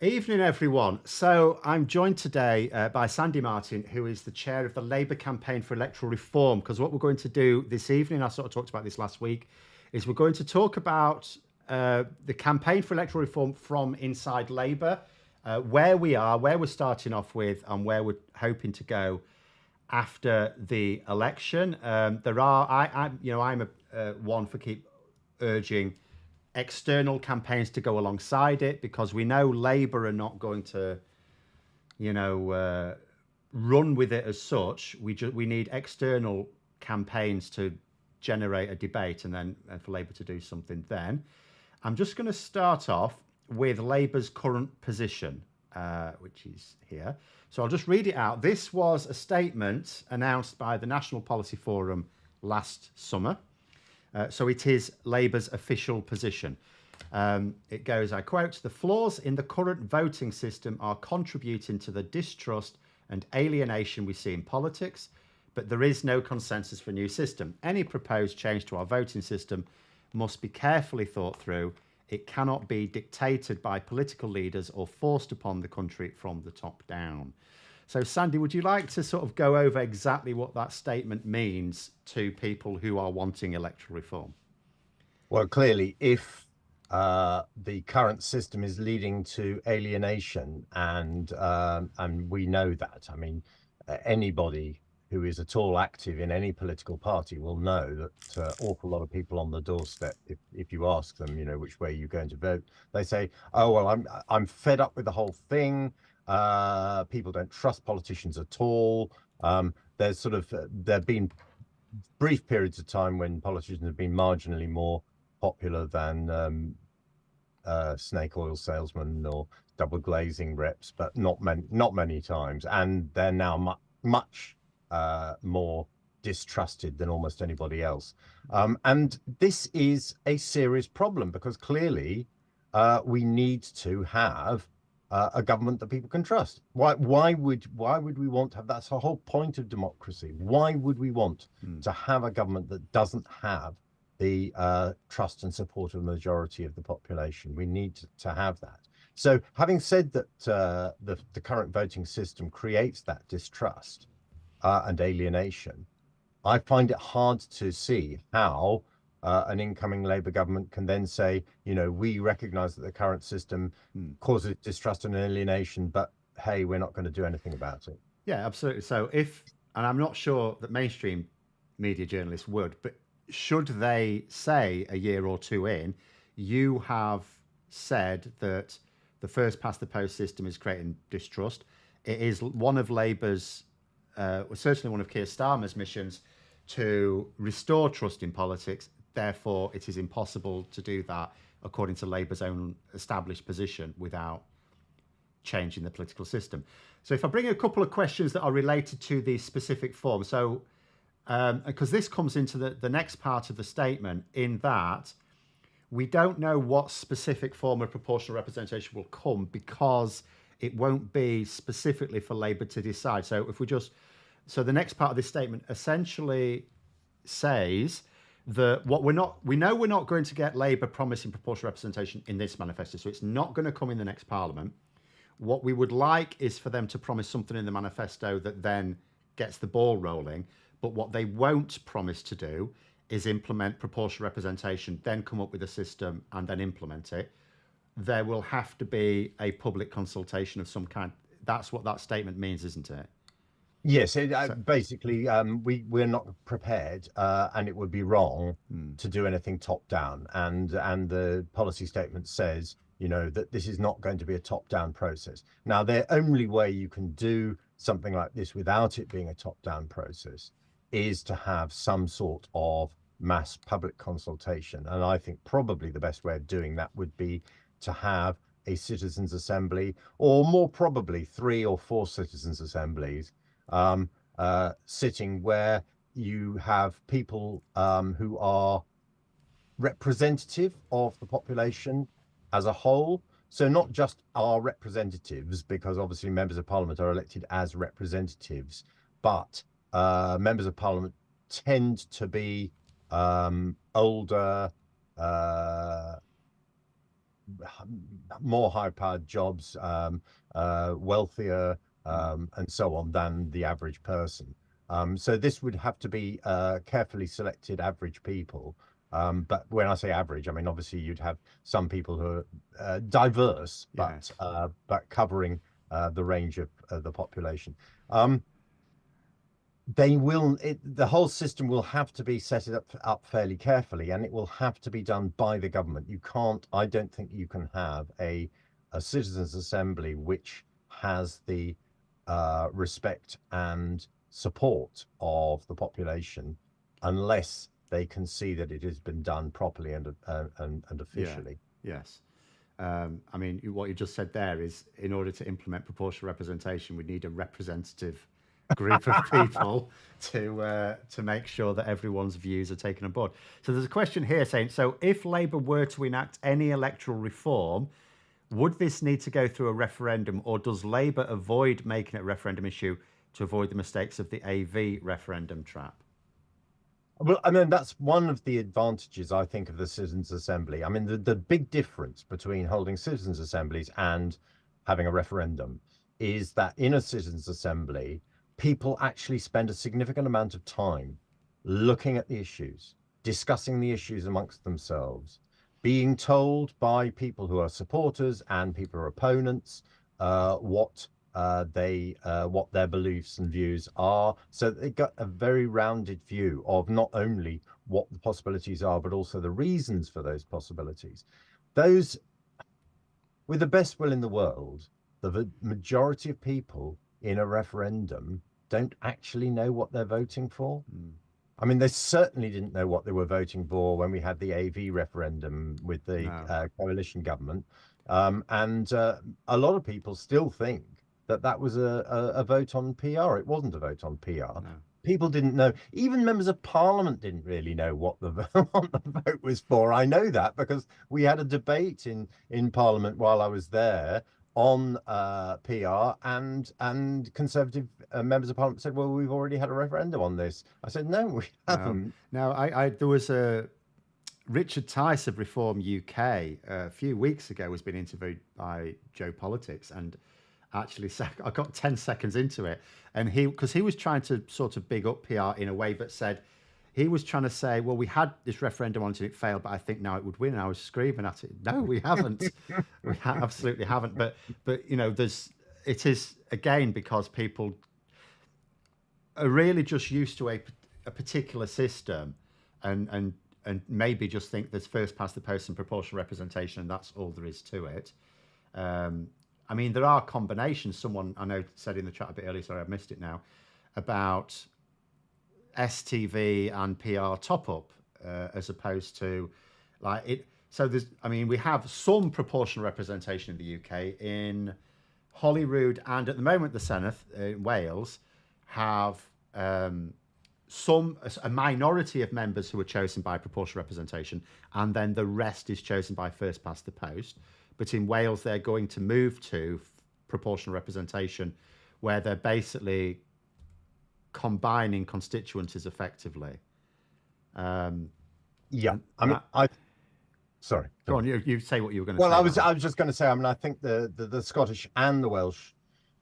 Evening, everyone. So I'm joined today by Sandy Martin, who is the chair of the Labour campaign for electoral reform. Because what we're going to do this evening, I sort of talked about this last week, is we're going to talk about the campaign for electoral reform from inside Labour, where we are, where we're starting off with, and where we're hoping to go after the election. I'm one for keep urging external campaigns to go alongside it because we know Labour are not going to, you know, run with it as such. We need external campaigns to generate a debate and then for Labour to do something. Then I'm just going to start off with Labour's current position, which is here. So I'll just read it out. This was a statement announced by the National Policy Forum last summer. So it is Labour's official position. It goes, I quote, the flaws in the current voting system are contributing to the distrust and alienation we see in politics, but there is no consensus for a new system. Any proposed change to our voting system must be carefully thought through. It cannot be dictated by political leaders or forced upon the country from the top down. So, Sandy, would you like to sort of go over exactly what that statement means to people who are wanting electoral reform? Well, clearly, if the current system is leading to alienation, and we know that, I mean, anybody who is at all active in any political party will know that awful lot of people on the doorstep, if you ask them, which way you're going to vote, they say, "Oh well, I'm fed up with the whole thing. People don't trust politicians at all." There've been brief periods of time when politicians have been marginally more popular than snake oil salesmen or double glazing reps, but not many times, and they're now much more distrusted than almost anybody else. And this is a serious problem because clearly we need to have a government that people can trust. Why would we want to have? That's the whole point of democracy. Why would we want to have a government that doesn't have the trust and support of the majority of the population? We need to have that. So, having said that, the current voting system creates that distrust and alienation, I find it hard to see how an incoming Labour government can then say, we recognise that the current system causes distrust and alienation, but hey, we're not going to do anything about it. Yeah, absolutely. So and I'm not sure that mainstream media journalists would, but should they say a year or two in, you have said that the first past the post system is creating distrust. It is one of Labour's, certainly one of Keir Starmer's missions to restore trust in politics. Therefore, it is impossible to do that according to Labour's own established position without changing the political system. So if I bring a couple of questions that are related to the specific form. So because this comes into the next part of the statement, in that we don't know what specific form of proportional representation will come because it won't be specifically for Labour to decide. So so the next part of this statement essentially says that we know we're not going to get Labour promising proportional representation in this manifesto, so it's not going to come in the next Parliament. What we would like is for them to promise something in the manifesto that then gets the ball rolling. But what they won't promise to do is implement proportional representation, then come up with a system and then implement it. There will have to be a public consultation of some kind. That's what that statement means, isn't it? Yes, basically, we're not prepared, and it would be wrong to do anything top down. And the policy statement says, that this is not going to be a top down process. Now, the only way you can do something like this without it being a top down process is to have some sort of mass public consultation. And I think probably the best way of doing that would be to have a citizens' assembly, or more probably 3 or 4 citizens' assemblies sitting where you have people who are representative of the population as a whole. So not just our representatives, because obviously members of parliament are elected as representatives, but members of parliament tend to be older, more high-powered jobs, wealthier, Mm. and so on than the average person. So this would have to be carefully selected average people. But when I say average, I mean obviously you'd have some people who are diverse, Yes. but covering the range of the population. Um, the whole system will have to be set up fairly carefully, and it will have to be done by the government. You can't, I don't think you can have a citizens assembly which has the respect and support of the population unless they can see that it has been done properly and Yeah. officially. Yes. I mean, what you just said there is, in order to implement proportional representation, we need a representative group of people to make sure that everyone's views are taken on board. So there's a question here saying, so if Labour were to enact any electoral reform, would this need to go through a referendum, or does Labour avoid making it a referendum issue to avoid the mistakes of the AV referendum trap? Well, I mean, that's one of the advantages, I think, of the Citizens' Assembly. I mean, the big difference between holding citizens' assemblies and having a referendum is that in a Citizens' Assembly, people actually spend a significant amount of time looking at the issues, discussing the issues amongst themselves, being told by people who are supporters and people who are opponents what their beliefs and views are. So they got a very rounded view of not only what the possibilities are, but also the reasons for those possibilities. Those, with the best will in the world, the majority of people in a referendum don't actually know what they're voting for. Mm, I mean, they certainly didn't know what they were voting for when we had the AV referendum with the no, coalition government. And a lot of people still think that that was a vote on PR. It wasn't a vote on PR. no. People didn't know. Even members of parliament didn't really know what the, what the vote was for. I know that because we had a debate in parliament while I was there on PR, and Conservative members of Parliament said, "Well, we've already had a referendum on this." I said, "No, we No, haven't." no. There was a Richard Tice of Reform UK a few weeks ago was being interviewed by Joe Politics, and actually, I got 10 seconds into it, and because he was trying to sort of big up PR in a way, but said he was trying to say, well, we had this referendum on it, and it failed, but I think now it would win. And I was screaming at it, no, we haven't, absolutely haven't. But it is again because people are really just used to a particular system, and maybe just think there's first past the post and proportional representation, and that's all there is to it. I mean, there are combinations. Someone I know said in the chat a bit earlier, sorry, I missed it now, about STV and PR top up as opposed to like it. So I mean, we have some proportional representation in the UK. In Holyrood and at the moment the Senedd in Wales have a minority of members who are chosen by proportional representation, and then the rest is chosen by first past the post. But in Wales, they're going to move to proportional representation, where they're basically combining constituencies effectively. Yeah, And I mean, that, sorry, go go on, on. you say what you were going to Well, say about that. I was just going to say, I mean, I think the Scottish and the Welsh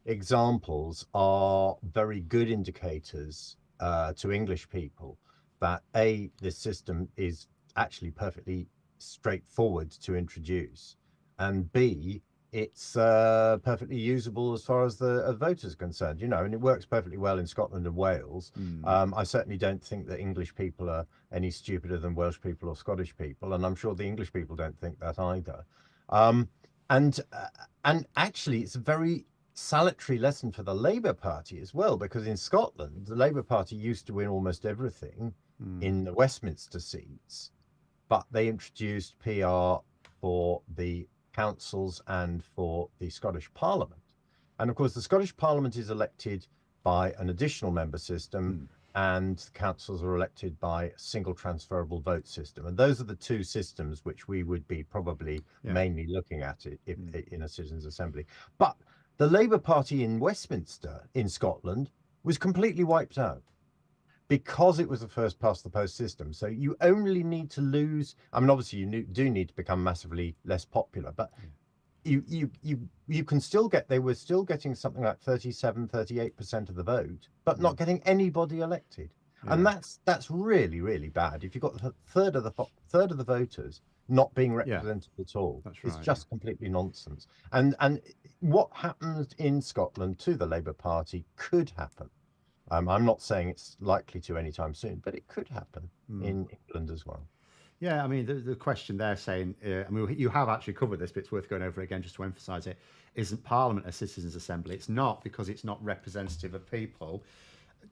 examples are very good indicators to English people that this system is actually perfectly straightforward to introduce, and B, it's perfectly usable as far as the voters are concerned, and it works perfectly well in Scotland and Wales. Hmm. I certainly don't think that English people are any stupider than Welsh people or Scottish people, and I'm sure the English people don't think that either. Um, and uh, and actually, it's a very salutary lesson for the Labour Party as well, because in Scotland, the Labour Party used to win almost everything Hmm. in the Westminster seats, but they introduced PR for the councils and for the Scottish Parliament. And of course, the Scottish Parliament is elected by an additional member system, Hmm. and the councils are elected by a single transferable vote system. And those are the two systems which we would be probably Yeah. mainly looking at it if, Hmm. in a citizens' assembly. But the Labour Party in Westminster, in Scotland, was completely wiped out. because it was the first past the post system. So you only need to lose. I mean, obviously do need to become massively less popular, but Yeah. you can still get, they were still getting something like 37, 38% of the vote, but not getting anybody elected. And Yeah. that's really, really bad. If you've got a third of the voters not being Yeah. represented at all, That's it's right. Yeah. just completely nonsense. And what happened in Scotland to the Labour Party could happen. I'm not saying it's likely to anytime soon, but it could happen in England as well. Yeah, I mean, the question they're saying, I mean, you have actually covered this, but it's worth going over again just to emphasise it. Isn't Parliament a citizens' assembly? It's not, because it's not representative of people.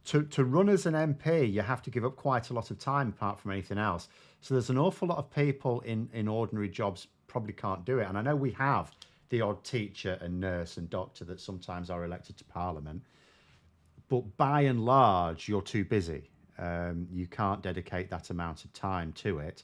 To run as an MP, you have to give up quite a lot of time apart from anything else. So there's an awful lot of people in ordinary jobs probably can't do it. And I know we have the odd teacher and nurse and doctor that sometimes are elected to Parliament, but by and large, you're too busy. You can't dedicate that amount of time to it.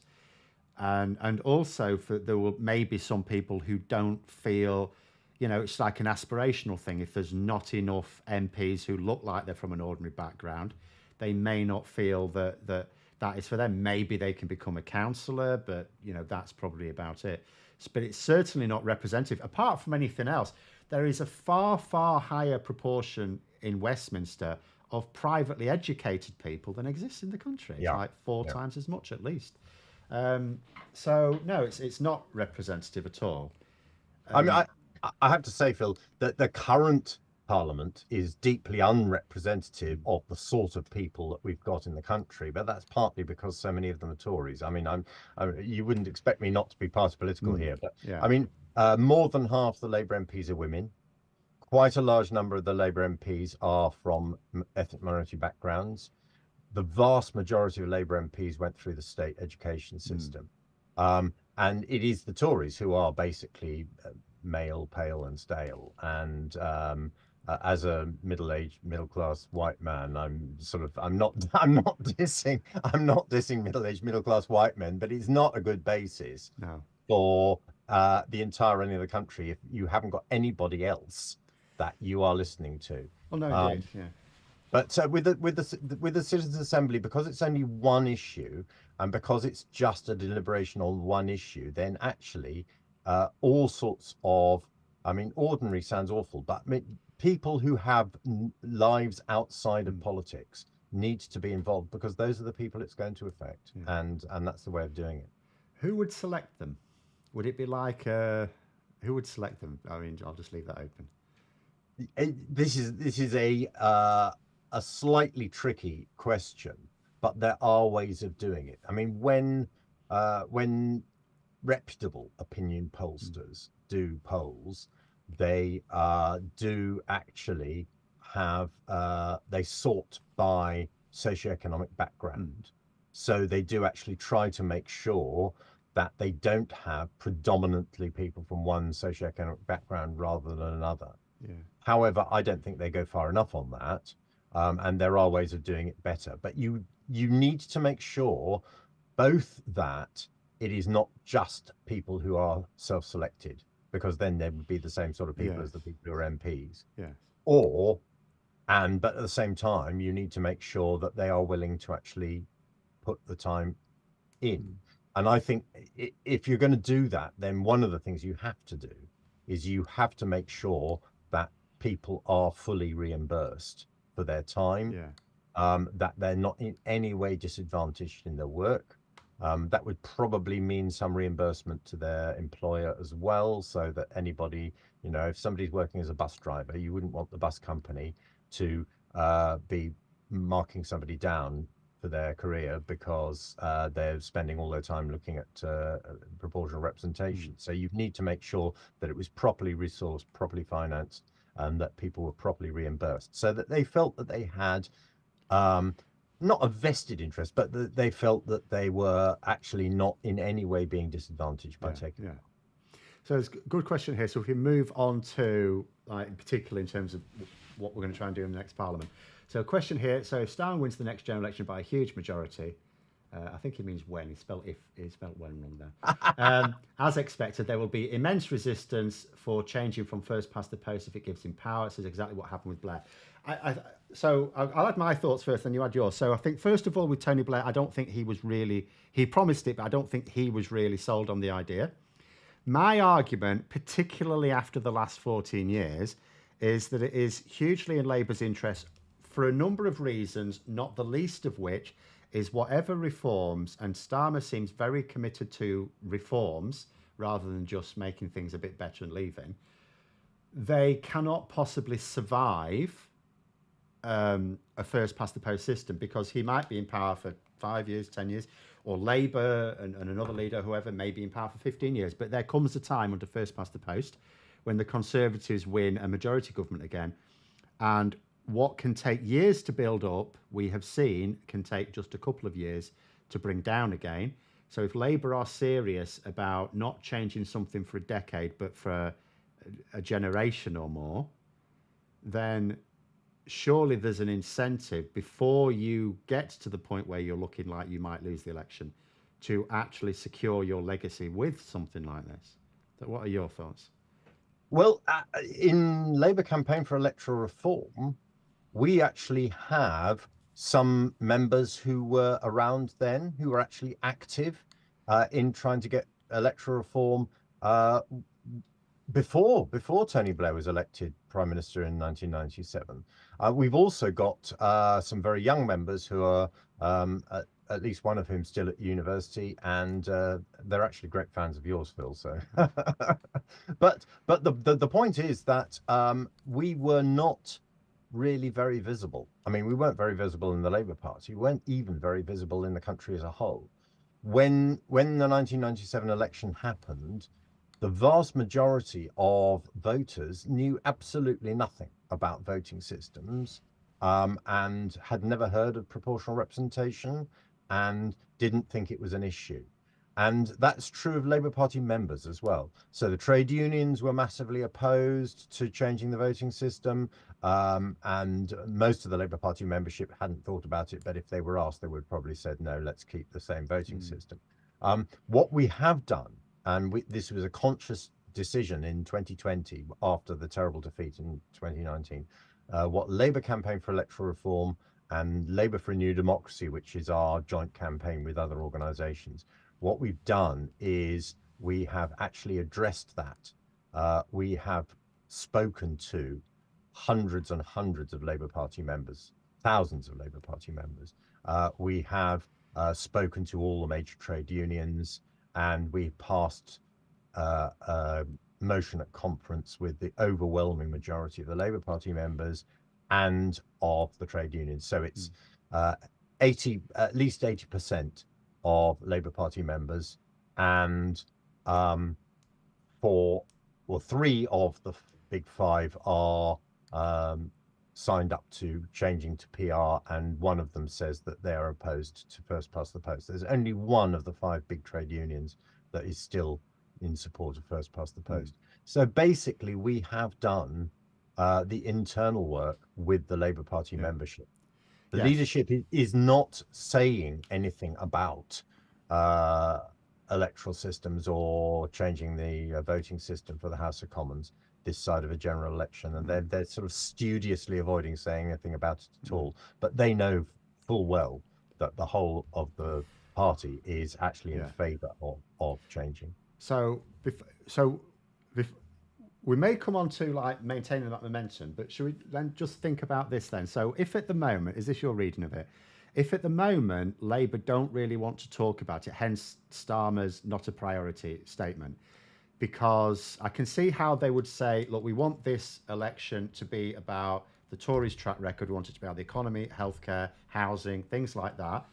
And also for there will maybe some people who don't feel, it's like an aspirational thing. If there's not enough MPs who look like they're from an ordinary background, they may not feel that is for them. Maybe they can become a councillor, but that's probably about it. But it's certainly not representative. Apart from anything else, there is a far higher proportion in Westminster of privately educated people than exists in the country. It's Yeah, like four yeah. times as much at least. So no, it's not representative at all. I mean, I have to say, Phil, that the current Parliament is deeply unrepresentative of the sort of people that we've got in the country. But that's partly because so many of them are Tories. I mean, you wouldn't expect me not to be party political here, but Yeah. I mean, more than half the Labour MPs are women. Quite a large number of the Labour MPs are from ethnic minority backgrounds. The vast majority of Labour MPs went through the state education system. And it is the Tories who are basically male, pale, and stale. And as a middle-aged, middle-class white man, I'm not dissing middle-aged, middle-class white men, but it's not a good basis No. for the entire running of the country if you haven't got anybody else that you are listening to. Well, no, indeed. Um, Yeah. but with the Citizens Assembly, because it's only one issue, and because it's just a deliberation on one issue, then actually all sorts of, I mean, ordinary sounds awful, but I mean, people who have lives outside of politics need to be involved because those are the people it's going to affect, Yeah. and that's the way of doing it. Who would select them? Would it be like who would select them? I mean, I'll just leave that open. This is a slightly tricky question, but there are ways of doing it. I mean, when reputable opinion pollsters do polls, they do actually have they sort by socioeconomic background. So they do actually try to make sure that they don't have predominantly people from one socioeconomic background rather than another. Yeah. However, I don't think they go far enough on that, and there are ways of doing it better. But you need to make sure both that it is not just people who are self-selected, because then they would be the same sort of people Yes. as the people who are MPs, Yes. or but at the same time, you need to make sure that they are willing to actually put the time in. And I think if you're going to do that, then one of the things you have to do is you have to make sure that people are fully reimbursed for their time, Yeah. that they're not in any way disadvantaged in their work. That would probably mean some reimbursement to their employer as well, so that anybody, if somebody's working as a bus driver, you wouldn't want the bus company to be marking somebody down for their career because they're spending all their time looking at proportional representation. So you need to make sure that it was properly resourced, properly financed, and that people were properly reimbursed, so that they felt that they had not a vested interest, but that they felt that they were actually not in any way being disadvantaged by Yeah. taking. Yeah. So it's a good question here. So if we move on to, like, in particular in terms of what we're going to try and do in the next Parliament. So a question here. So if Starn wins the next general election by a huge majority, I think he means when. He spelled when wrong there. As expected, there will be immense resistance for changing from first past the post if it gives him power. This is exactly what happened with Blair. I'll add my thoughts first, then you add yours. So I think first of all with Tony Blair, I don't think he promised it, but I don't think he was really sold on the idea. My argument, particularly after the last 14 years, is that it is hugely in Labour's interest for a number of reasons, not the least of which is whatever reforms, and Starmer seems very committed to reforms rather than just making things a bit better and leaving, they cannot possibly survive a first past the post system because he might be in power for 5 years, 10 years, or Labour and another leader, whoever, may be in power for 15 years. But there comes a time under first past the post when the Conservatives win a majority government again. And what can take years to build up, we have seen, can take just a couple of years to bring down again. So if Labour are serious about not changing something for a decade, but for a generation or more, then surely there's an incentive before you get to the point where you're looking like you might lose the election to actually secure your legacy with something like this. So what are your thoughts? Well, in Labour campaign for electoral reform, we actually have some members who were around then, who were actually active in trying to get electoral reform uh, before Tony Blair was elected Prime Minister in 1997. We've also got some very young members who are at least one of whom still at university, and they're actually great fans of yours, Phil. So, but the point is that we were not really very visible. I mean, we weren't very visible in the Labour Party. We weren't even very visible in the country as a whole. When the 1997 election happened, the vast majority of voters knew absolutely nothing about voting systems, and had never heard of proportional representation and didn't think it was an issue. And that's true of Labour Party members as well. So the trade unions were massively opposed to changing the voting system, and most of the Labour Party membership hadn't thought about it, but if they were asked, they would probably said, no, let's keep the same voting system. What we have done, and this was a conscious decision in 2020 after the terrible defeat in 2019. What Labour Campaign for Electoral Reform and Labour for a New Democracy, which is our joint campaign with other organisations, what we've done is we have actually addressed that. We have spoken to hundreds and hundreds of Labour Party members, thousands of Labour Party members. We have spoken to all the major trade unions, and we passed a motion at conference with the overwhelming majority of the Labour Party members and of the trade unions. So it's 80, at least 80% of Labour Party members, and three of the big five are signed up to changing to PR, and one of them says that they are opposed to first past the post. There's only one of the five big trade unions that is still in support of first past the post. So basically, we have done the internal work with the Labour Party membership. The leadership is not saying anything about electoral systems or changing the voting system for the House of Commons this side of a general election, and they're sort of studiously avoiding saying anything about it at all. But they know full well that the whole of the party is actually in favour of changing. So, we may come on to like maintaining that momentum, but should we then just think about this then? So, if at the moment, is this your reading of it? If at the moment Labour don't really want to talk about it, hence Starmer's not a priority statement, because I can see how they would say, look, we want this election to be about the Tories' track record, we want it to be about the economy, healthcare, housing, things like that.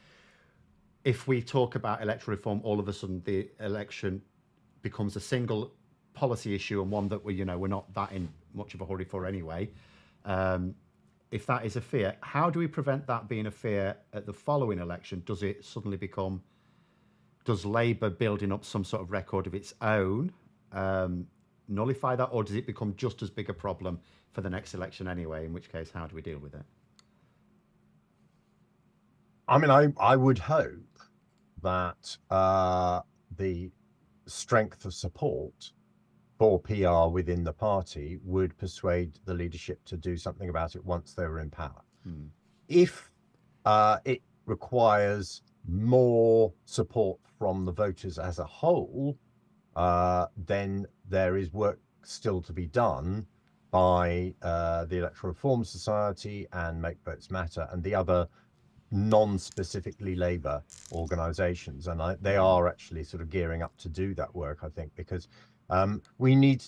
If we talk about electoral reform, all of a sudden the election becomes a single policy issue and one that we're not that in much of a hurry for anyway. If that is a fear, how do we prevent that being a fear at the following election? Does it suddenly become, does Labour building up some sort of record of its own nullify that, or does it become just as big a problem for the next election anyway? In which case, how do we deal with it? I mean, I would hope that the strength of support poor PR within the party would persuade the leadership to do something about it once they were in power. If it requires more support from the voters as a whole, then there is work still to be done by the Electoral Reform Society and Make Votes Matter and the other non-specifically Labour organisations, and they are actually sort of gearing up to do that work, I think, because we need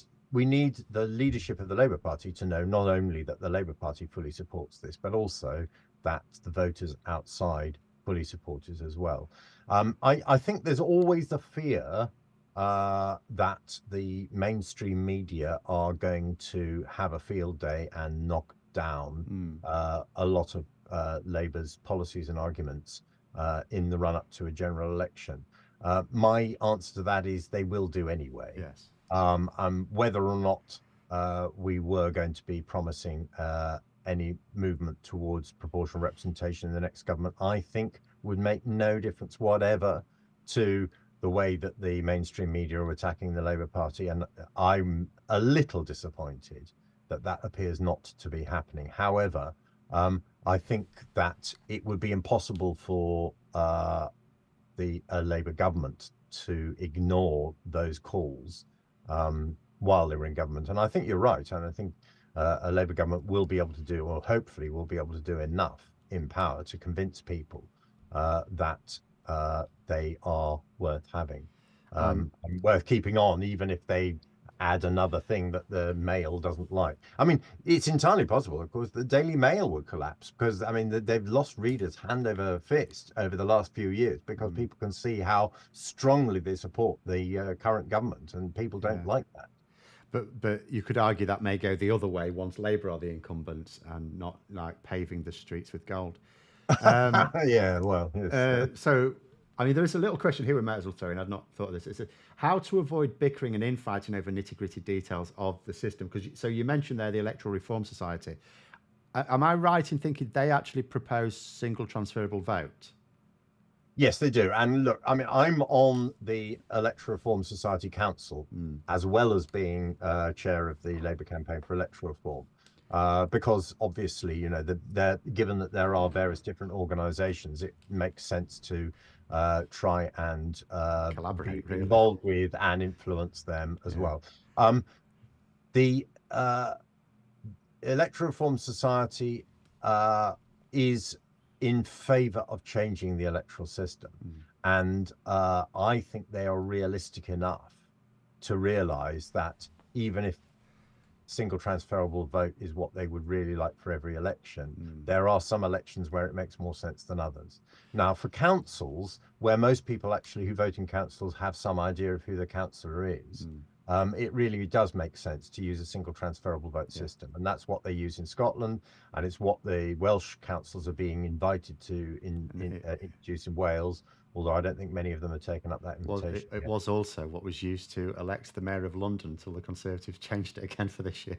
the leadership of the Labour Party to know not only that the Labour Party fully supports this, but also that the voters outside fully support it as well. I think there's always the fear that the mainstream media are going to have a field day and knock down a lot of Labour's policies and arguments in the run-up to a general election. My answer to that is they will do anyway. Yes. Whether or not we were going to be promising any movement towards proportional representation in the next government, I think would make no difference whatever to the way that the mainstream media are attacking the Labour Party. And I'm a little disappointed that that appears not to be happening. However, I think that it would be impossible for the Labour government to ignore those calls while they were in government. And I think you're right. And I think a Labour government will be able to do, or hopefully will be able to do enough in power to convince people that they are worth having and worth keeping on, even if they add another thing that the Mail doesn't like. I mean, it's entirely possible, of course, the Daily Mail would collapse because, I mean, they've lost readers hand over fist over the last few years because people can see how strongly they support the current government, and people don't like that. But you could argue that may go the other way once Labour are the incumbents and not like paving the streets with gold. Yeah, well, yes. So, I mean, there is a little question here we might as well throw in. I'd not thought of this. It's how to avoid bickering and infighting over nitty-gritty details of the system. Because so you mentioned there the Electoral Reform Society. Am I right in thinking they actually propose single transferable vote? Yes, they do. And look, I mean, I'm on the Electoral Reform Society Council, as well as being chair of the Labour campaign for electoral reform. Because obviously, you know, given that there are various different organisations, it makes sense to try and Collaborate, be really. involved with and influence them as well. The Electoral Reform Society is in favour of changing the electoral system, and I think they are realistic enough to realise that even if single transferable vote is what they would really like for every election, there are some elections where it makes more sense than others. Now, for councils, where most people actually who vote in councils have some idea of who the councillor is, it really does make sense to use a single transferable vote system. And that's what they use in Scotland, and it's what the Welsh councils are being invited to introduce in Wales, although I don't think many of them have taken up that Well, invitation. it was also what was used to elect the Mayor of London until the Conservatives changed it again for this year.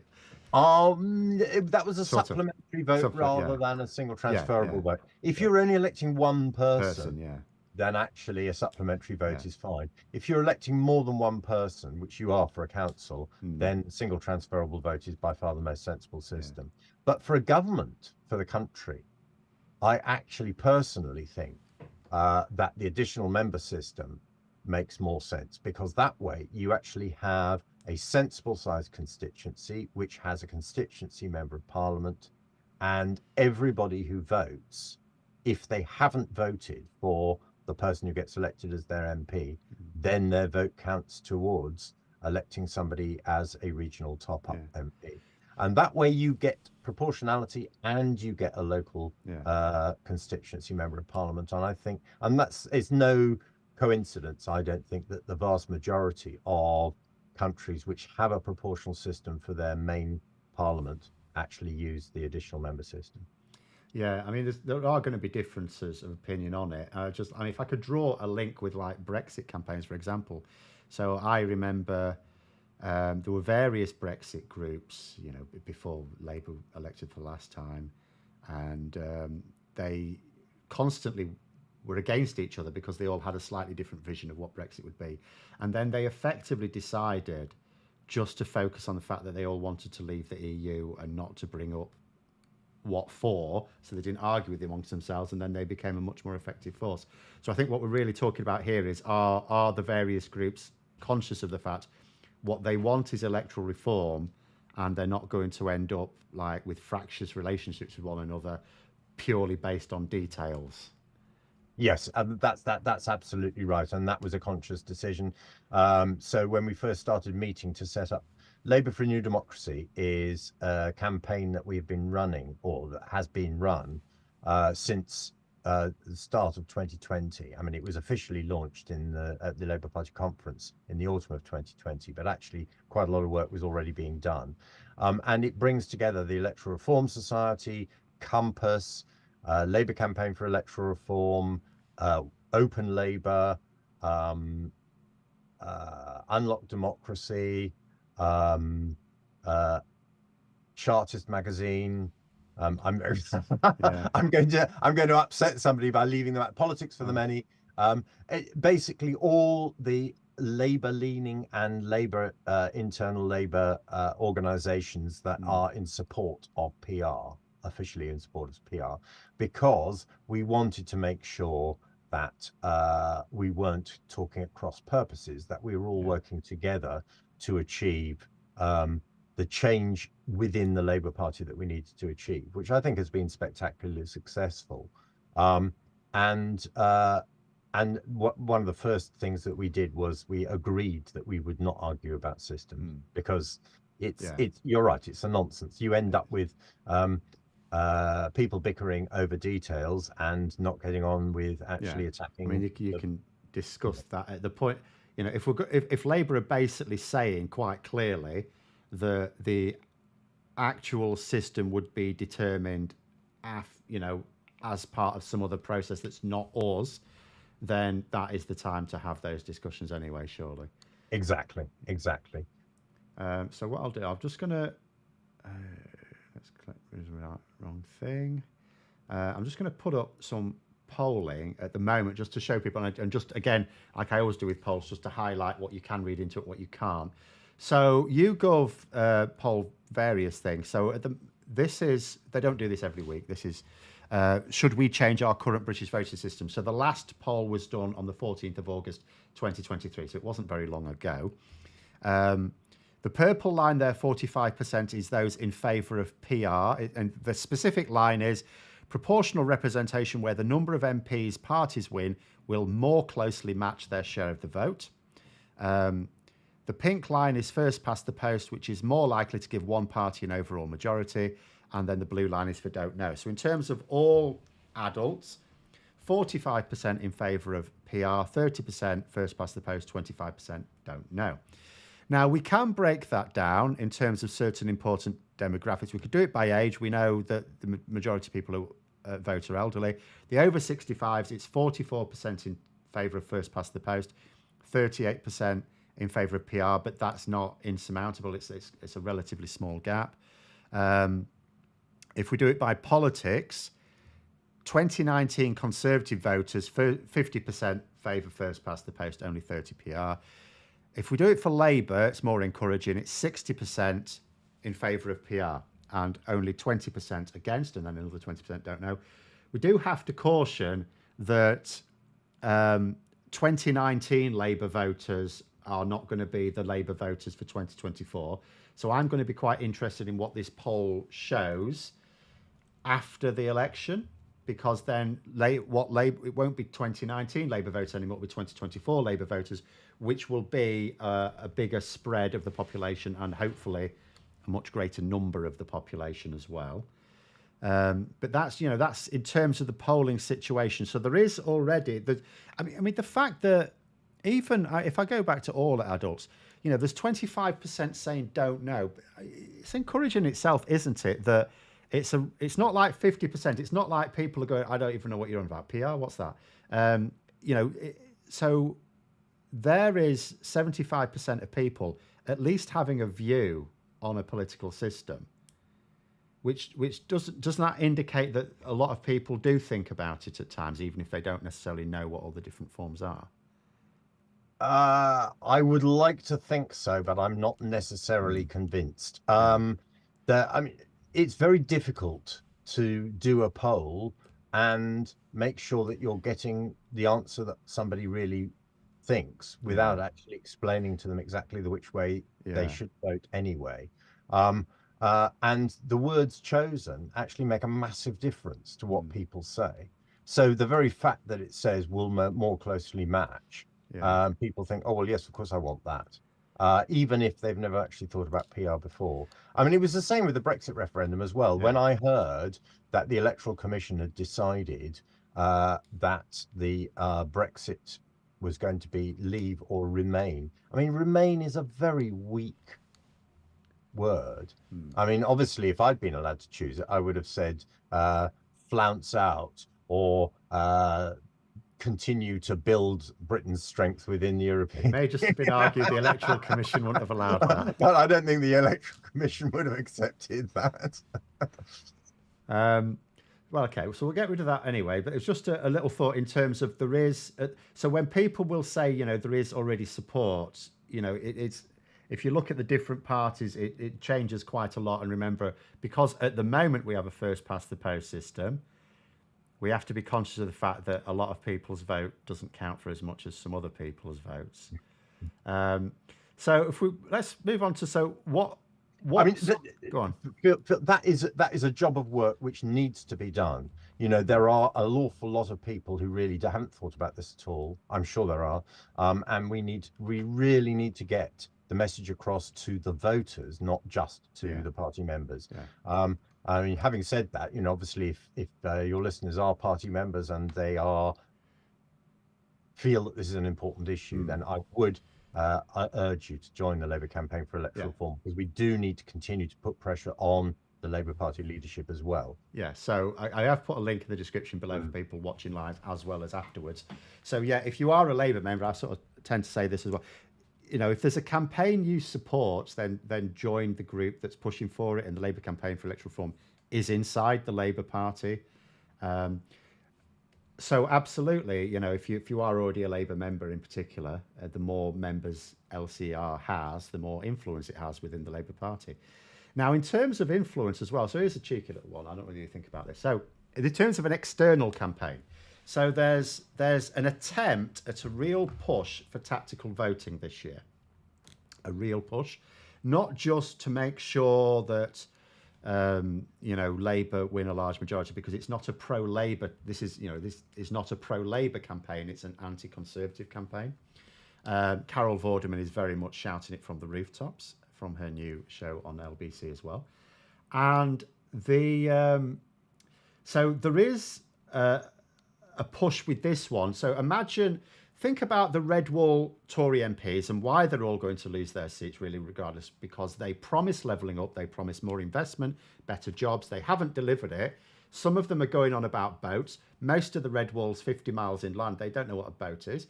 That was a Sort of. supplementary vote rather than a single transferable vote. If you're only electing one person, then actually a supplementary vote is fine. If you're electing more than one person, which you are for a council, then single transferable vote is by far the most sensible system. But for a government, for the country, I actually personally think that the additional member system makes more sense, because that way you actually have a sensible sized constituency which has a constituency member of parliament, and everybody who votes, if they haven't voted for the person who gets elected as their MP, then their vote counts towards electing somebody as a regional top-up MP. And that way you get proportionality and you get a local constituency member of parliament. And I think, and it's no coincidence, I don't think, that the vast majority of countries which have a proportional system for their main parliament actually use the additional member system. Yeah, I mean, there are going to be differences of opinion on it. I mean, if I could draw a link with like Brexit campaigns, for example. So I remember there were various Brexit groups, you know, before Labour elected for the last time, and they constantly were against each other because they all had a slightly different vision of what Brexit would be. And then they effectively decided just to focus on the fact that they all wanted to leave the EU and not to bring up what for, so they didn't argue with it amongst themselves, and then they became a much more effective force. So I think what we're really talking about here is are the various groups conscious of the fact what they want is electoral reform, and they're not going to end up like with fractious relationships with one another purely based on details. Yes, that's absolutely right, and that was a conscious decision. So when we first started meeting to set up Labour for a New Democracy is a campaign that we've been running, or that has been run since the start of 2020. I mean, it was officially launched at the Labour Party conference in the autumn of 2020, but actually quite a lot of work was already being done. And it brings together the Electoral Reform Society, Compass, Labour Campaign for Electoral Reform, Open Labour, um, Unlock Democracy, um, uh, Chartist Magazine. I'm Yeah. I'm going to upset somebody by leaving them at Politics for the Many. Basically, all the Labour-leaning and Labour internal Labour organisations that are in support of PR, officially in support of PR, because we wanted to make sure that we weren't talking at cross purposes, that we were all Yeah. working together to achieve the change within the Labour Party that we needed to achieve, which I think has been spectacularly successful. Um, and one of the first things that we did was we agreed that we would not argue about systems, because Yeah. you're right, it's a nonsense. You end up with people bickering over details and not getting on with Yeah. actually I mean, attacking you the. can discuss that at the point, if Labour are basically saying quite clearly that the actual system would be determined as part of some other process that's not us, then that is the time to have those discussions anyway, surely. Exactly, exactly. So what I'll do, I'm just going to, let's click the wrong thing. I'm just going to put up some polling at the moment just to show people, and just again, like I always do with polls, just to highlight what you can read into it, what you can't. So YouGov poll various things. So they don't do this every week. This is, should we change our current British voting system? So the last poll was done on the 14th of August 2023, so it wasn't very long ago. The purple line there, 45%, is those in favour of PR. And the specific line is proportional representation where the number of MPs parties win will more closely match their share of the vote. The pink line is first past the post, which is more likely to give one party an overall majority. And then the blue line is for don't know. So in terms of all adults, 45% in favour of PR, 30% first past the post, 25% don't know. Now, we can break that down in terms of certain important demographics. We could do it by age. We know that the majority of people who vote are elderly. The over 65s, it's 44% in favour of first past the post, 38% in favour of PR, but that's not insurmountable. It's a relatively small gap. If we do it by politics, 2019 Conservative voters, 50% favour first past the post, only 30 PR. If we do it for Labour, it's more encouraging. It's 60% in favour of PR and only 20% against, and then another 20% don't know. We do have to caution that 2019 Labour voters are not going to be the Labour voters for 2024. So I'm going to be quite interested in what this poll shows after the election, because then it won't be 2019 Labour voters anymore, it'll be 2024 Labour voters, which will be a bigger spread of the population and hopefully a much greater number of the population as well. But that's in terms of the polling situation. So there is already I mean the fact that even if I go back to all adults, there's 25% saying don't know. It's encouraging itself, isn't it? That it's not like 50%. It's not like people are going, I don't even know what you're on about. PR, what's that? So there is 75% of people at least having a view on a political system, which doesn't that indicate that a lot of people do think about it at times, even if they don't necessarily know what all the different forms are? I would like to think so, but I'm not necessarily Mm, convinced. yeah, I mean, it's very difficult to do a poll and make sure that you're getting the answer that somebody really thinks yeah, without actually explaining to them exactly the which way they yeah, should vote anyway. Um, and the words chosen actually make a massive difference to what mm, people say. So the very fact that it says will more closely match, yeah, people think, oh, well, yes, of course I want that. Even if they've never actually thought about PR before. I mean, it was the same with the Brexit referendum as well. yeah. When I heard that the Electoral Commission had decided that the Brexit was going to be leave or remain. I mean, remain is a very weak word. Mm. I mean, obviously, if I'd been allowed to choose it, I would have said flounce out or continue to build Britain's strength within the It European may just have been Union. argued the Electoral Commission wouldn't have allowed that. But I don't think the Electoral Commission would have accepted that. Um, well, okay, so we'll get rid of that anyway. But it's just a little thought in terms of there is. So when people will say, there is already support, it's if you look at the different parties, it changes quite a lot. And remember, because at the moment we have a first past the post system, we have to be conscious of the fact that a lot of people's vote doesn't count for as much as some other people's votes. Um, so if we let's move on to I mean, go on. that is a job of work which needs to be done. There are an awful lot of people who really haven't thought about this at all. I'm sure there are, and we really need to get the message across to the voters, not just to Yeah, the party members. yeah, I mean, having said that, obviously, if your listeners are party members and they are feel that this is an important issue, mm, then I urge you to join the Labour campaign for yeah. electoral reform because we do need to continue to put pressure on the Labour Party leadership as well. Yeah, so I have put a link in the description below for Mm. people watching live as well as afterwards. So yeah, if you are a Labour member, I sort of tend to say this as well. If there's a campaign you support, then join the group that's pushing for it. And the Labour campaign for electoral reform is inside the Labour Party. Um, so absolutely, if you are already a Labour member in particular, the more members LCR has, the more influence it has within the Labour Party. Now, in terms of influence as well, so here's a cheeky little one. I don't really think about this. So, in terms of an external campaign, so there's an attempt at a real push for tactical voting this year. A real push, not just to make sure that Labour win a large majority, because it's not a pro-Labour. This is not a pro-Labour campaign. It's an anti-Conservative campaign. Carol Vorderman is very much shouting it from the rooftops from her new show on LBC as well. And so there is a push with this one. So think about the Red Wall Tory MPs and why they're all going to lose their seats, really, regardless, because they promised levelling up, they promised more investment, better jobs. They haven't delivered it. Some of them are going on about boats. Most of the Red Wall's 50 miles inland. They don't know what a boat is.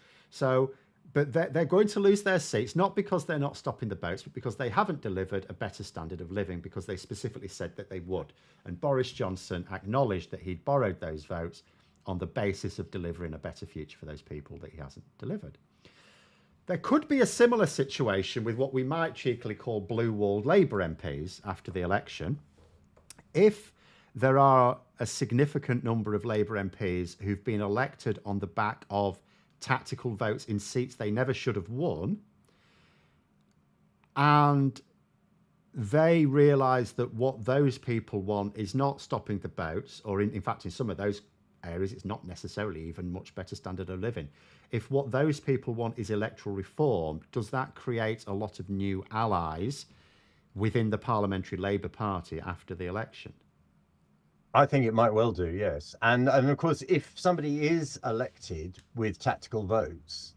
But they're going to lose their seats, not because they're not stopping the boats, but because they haven't delivered a better standard of living, because they specifically said that they would. And Boris Johnson acknowledged that he'd borrowed those votes on the basis of delivering a better future for those people that he hasn't delivered. There could be a similar situation with what we might cheekily call blue-walled Labour MPs after the election. If there are a significant number of Labour MPs who've been elected on the back of tactical votes in seats they never should have won, and they realise that what those people want is not stopping the boats, or in fact, in some of those areas, it's not necessarily even much better standard of living. If what those people want is electoral reform, does that create a lot of new allies within the Parliamentary Labour Party after the election? I think it might well do, yes. And of course, if somebody is elected with tactical votes,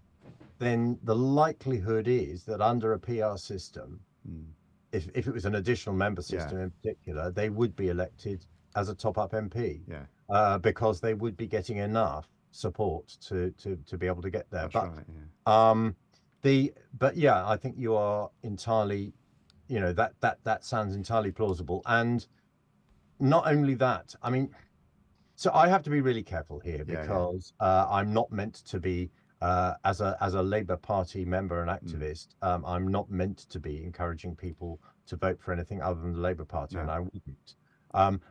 then the likelihood is that under a PR system, if it was an additional member Yeah, system in particular, they would be elected as a top-up MP yeah, because they would be getting enough support to be able to get there. that's But right. Yeah, but yeah, I think you are entirely, that sounds entirely plausible. And not only that, I mean, so I have to be really careful here yeah, yeah, because I'm not meant to be as a Labour Party member and Mm. activist, I'm not meant to be encouraging people to vote for anything other than the Labour Party, and No. I wouldn't.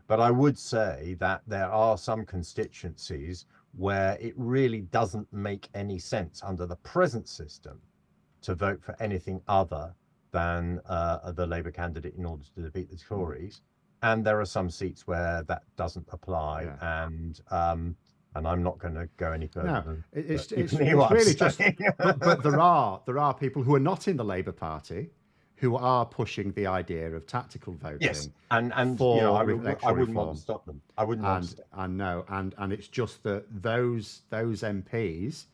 But I would say that there are some constituencies where it really doesn't make any sense under the present system to vote for anything other than the Labour candidate in order to defeat the Mm. Tories. And there are some seats where that doesn't apply, Yeah. and I'm not going to go any further No, than it's even you it's are really just, saying. but there are people who are not in the Labour Party who are pushing the idea of tactical Yes, voting and for I electoral wouldn't want to reform, stop them. I wouldn't want to stop. and no, and it's just that those MPs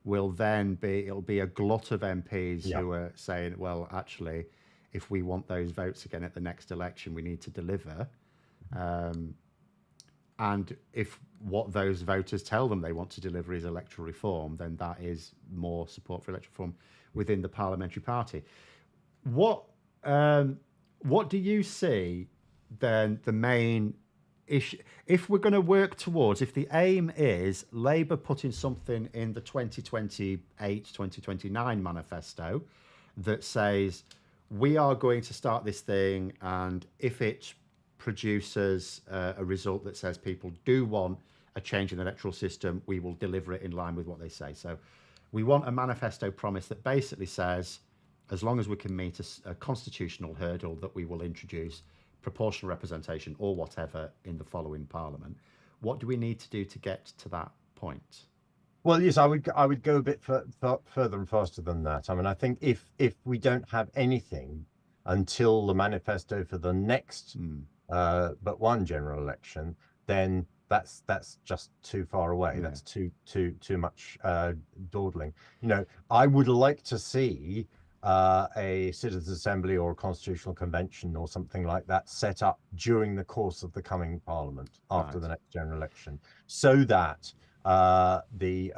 will then be it'll be a glut of MPs Yeah, who are saying, well, actually, if we want those votes again at the next election, we need to deliver. And if what those voters tell them they want to deliver is electoral reform, then that is more support for electoral reform within the parliamentary party. What what do you see then the main issue if we're going to work towards if the aim is Labour putting something in the 2028-2029 manifesto that says we are going to start this thing, and if it produces a result that says people do want a change in the electoral system, we will deliver it in line with what they say. So we want a manifesto promise that basically says, as long as we can meet a constitutional hurdle, that we will introduce proportional representation or whatever in the following parliament. What do we need to do to get to that point? well, yes, I would go a bit further and faster than that. I mean, I think if we don't have anything until the manifesto for the next but one general election, then that's just too far away. Yeah, That's too much dawdling. I would like to see a citizens' assembly or a constitutional convention or something like that set up during the course of the coming parliament after right. the next general election, so that the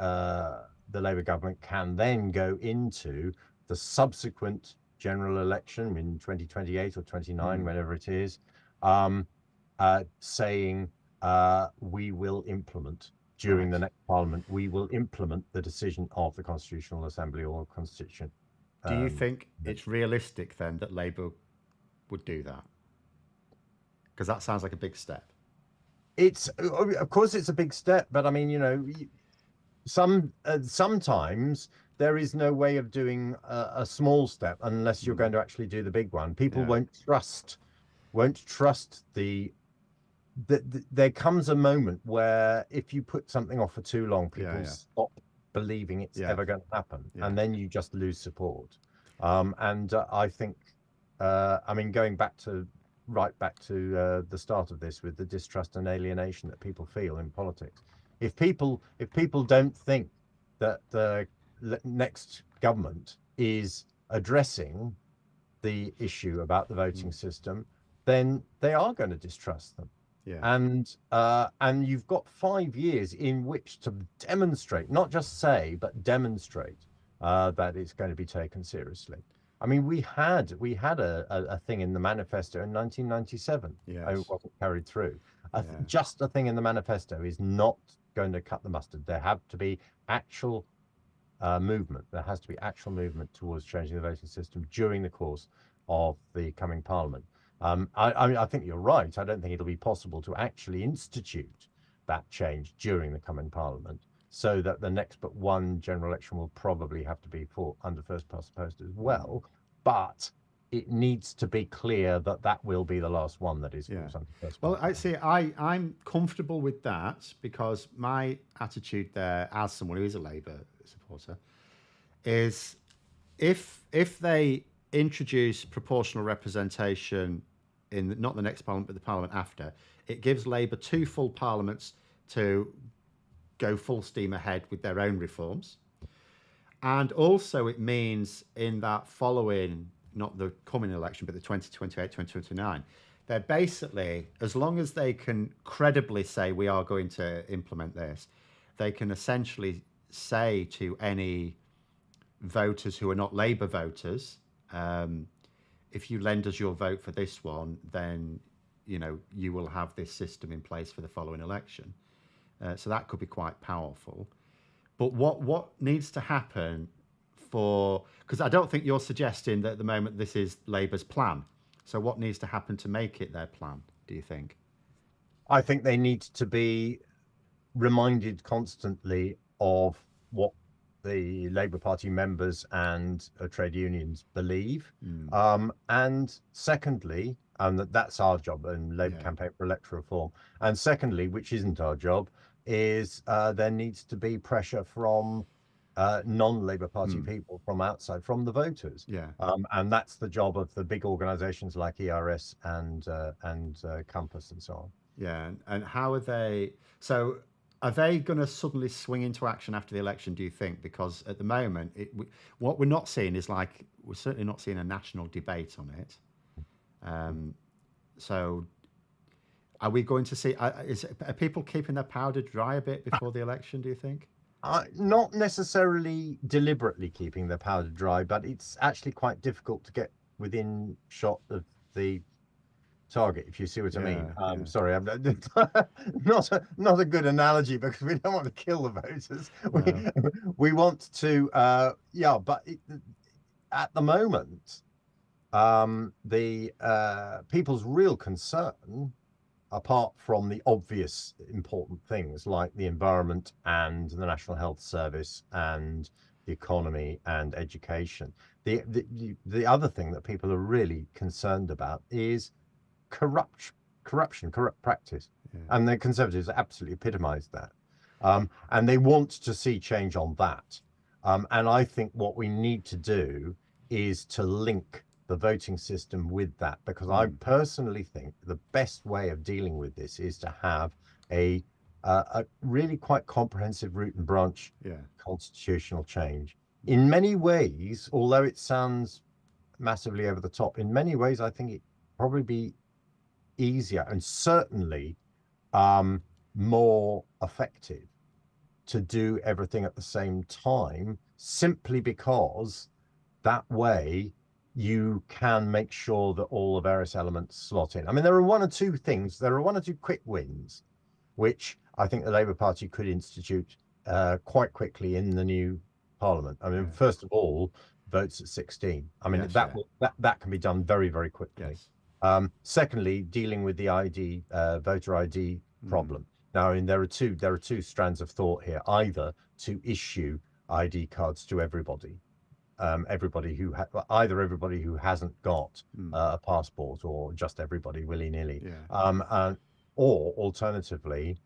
Labour government can then go into the subsequent general election in 2028 or 29, whenever it is, um, saying we will implement during Right. the next parliament, we will implement the decision of the Constitutional Assembly or Constitution Do you um, think it's realistic then that Labour would do that? Because that sounds like a big step. it's of course it's a big step, but I mean, sometimes there is no way of doing a small step unless you're going to actually do the big one. People Yeah. won't trust there comes a moment where if you put something off for too long, Yeah. people Yeah. stop believing it's Yeah. ever going to happen, Yeah. and then you just lose support. And I think, I mean, going right back to the start of this with the distrust and alienation that people feel in politics. If people don't think that the next government is addressing the issue about the voting system, then they are going to distrust them. Yeah. And you've got 5 years in which to demonstrate, not just say, but demonstrate that it's going to be taken seriously. I mean, we had a thing in the manifesto in 1997. It Yes. wasn't carried through. Yeah. Just a thing in the manifesto is not going to cut the mustard. There have to be actual movement. There has to be actual movement towards changing the voting system during the course of the coming parliament. I think you're right. I don't think it'll be possible to actually institute that change during the coming parliament, so that the next but one general election will probably have to be fought under first past the post as well. But it needs to be clear that that will be the last one that is Yeah. fought under first Well, past the I post. see. I'm comfortable with that because my attitude there, as someone who is a Labour supporter, is if they introduce proportional representation in not the next parliament but the parliament after, it gives Labour two full parliaments to go full steam ahead with their own reforms. And also, it means in that following, not the coming election, but the 2028, 2029, they're basically, as long as they can credibly say we are going to implement this, they can essentially say to any voters who are not Labour voters, if you lend us your vote for this one, then you will have this system in place for the following election. So that could be quite powerful. But what needs to happen for, because I don't think you're suggesting that at the moment this is Labour's plan. So what needs to happen to make it their plan, do you think? I think they need to be reminded constantly of what the Labour Party members and trade unions believe. Mm, And secondly, and that's our job in Labour yeah. campaign for electoral reform. And secondly, which isn't our job, is there needs to be pressure from non-Labour Party Mm, people from outside, from the voters. yeah. And that's the job of the big organisations like ERS and Compass and so on. Yeah. And how are they? So are they going to suddenly swing into action after the election, do you think? Because at the moment, what we're not seeing is like, we're certainly not seeing a national debate on it. Um, so are we going to see, are people keeping their powder dry a bit before the election, do you think? Not necessarily deliberately keeping their powder dry, but it's actually quite difficult to get within shot of the target, if you see what I mean. Yeah. Yeah. Sorry, I'm not a good analogy because we don't want to kill the voters. No. We want to, yeah, but at the moment, the people's real concern, apart from the obvious important things like the environment and the National Health Service and the economy and education, the other thing that people are really concerned about is corruption, corrupt practice, Yeah. and the Conservatives absolutely epitomised that, and they want to see change on that. And I think what we need to do is to link the voting system with that, because I Mm, personally think the best way of dealing with this is to have a really quite comprehensive root and branch yeah. constitutional change. In many ways, although it sounds massively over the top, in many ways, I think it probably be easier and certainly um, more effective to do everything at the same time, simply because that way you can make sure that all the various elements slot in. I mean, there are one or two quick wins, which I think the Labour Party could institute quite quickly in the new Parliament. I mean, Yeah. first of all, votes at 16. I mean, Yes. Yeah. that can be done very, very quickly. Yes. Secondly, dealing with the voter ID Mm, problem. Now, I mean, there are two strands of thought here: either to issue ID cards to everybody, everybody who hasn't got mm, a passport, or just everybody willy-nilly, yeah. or alternatively,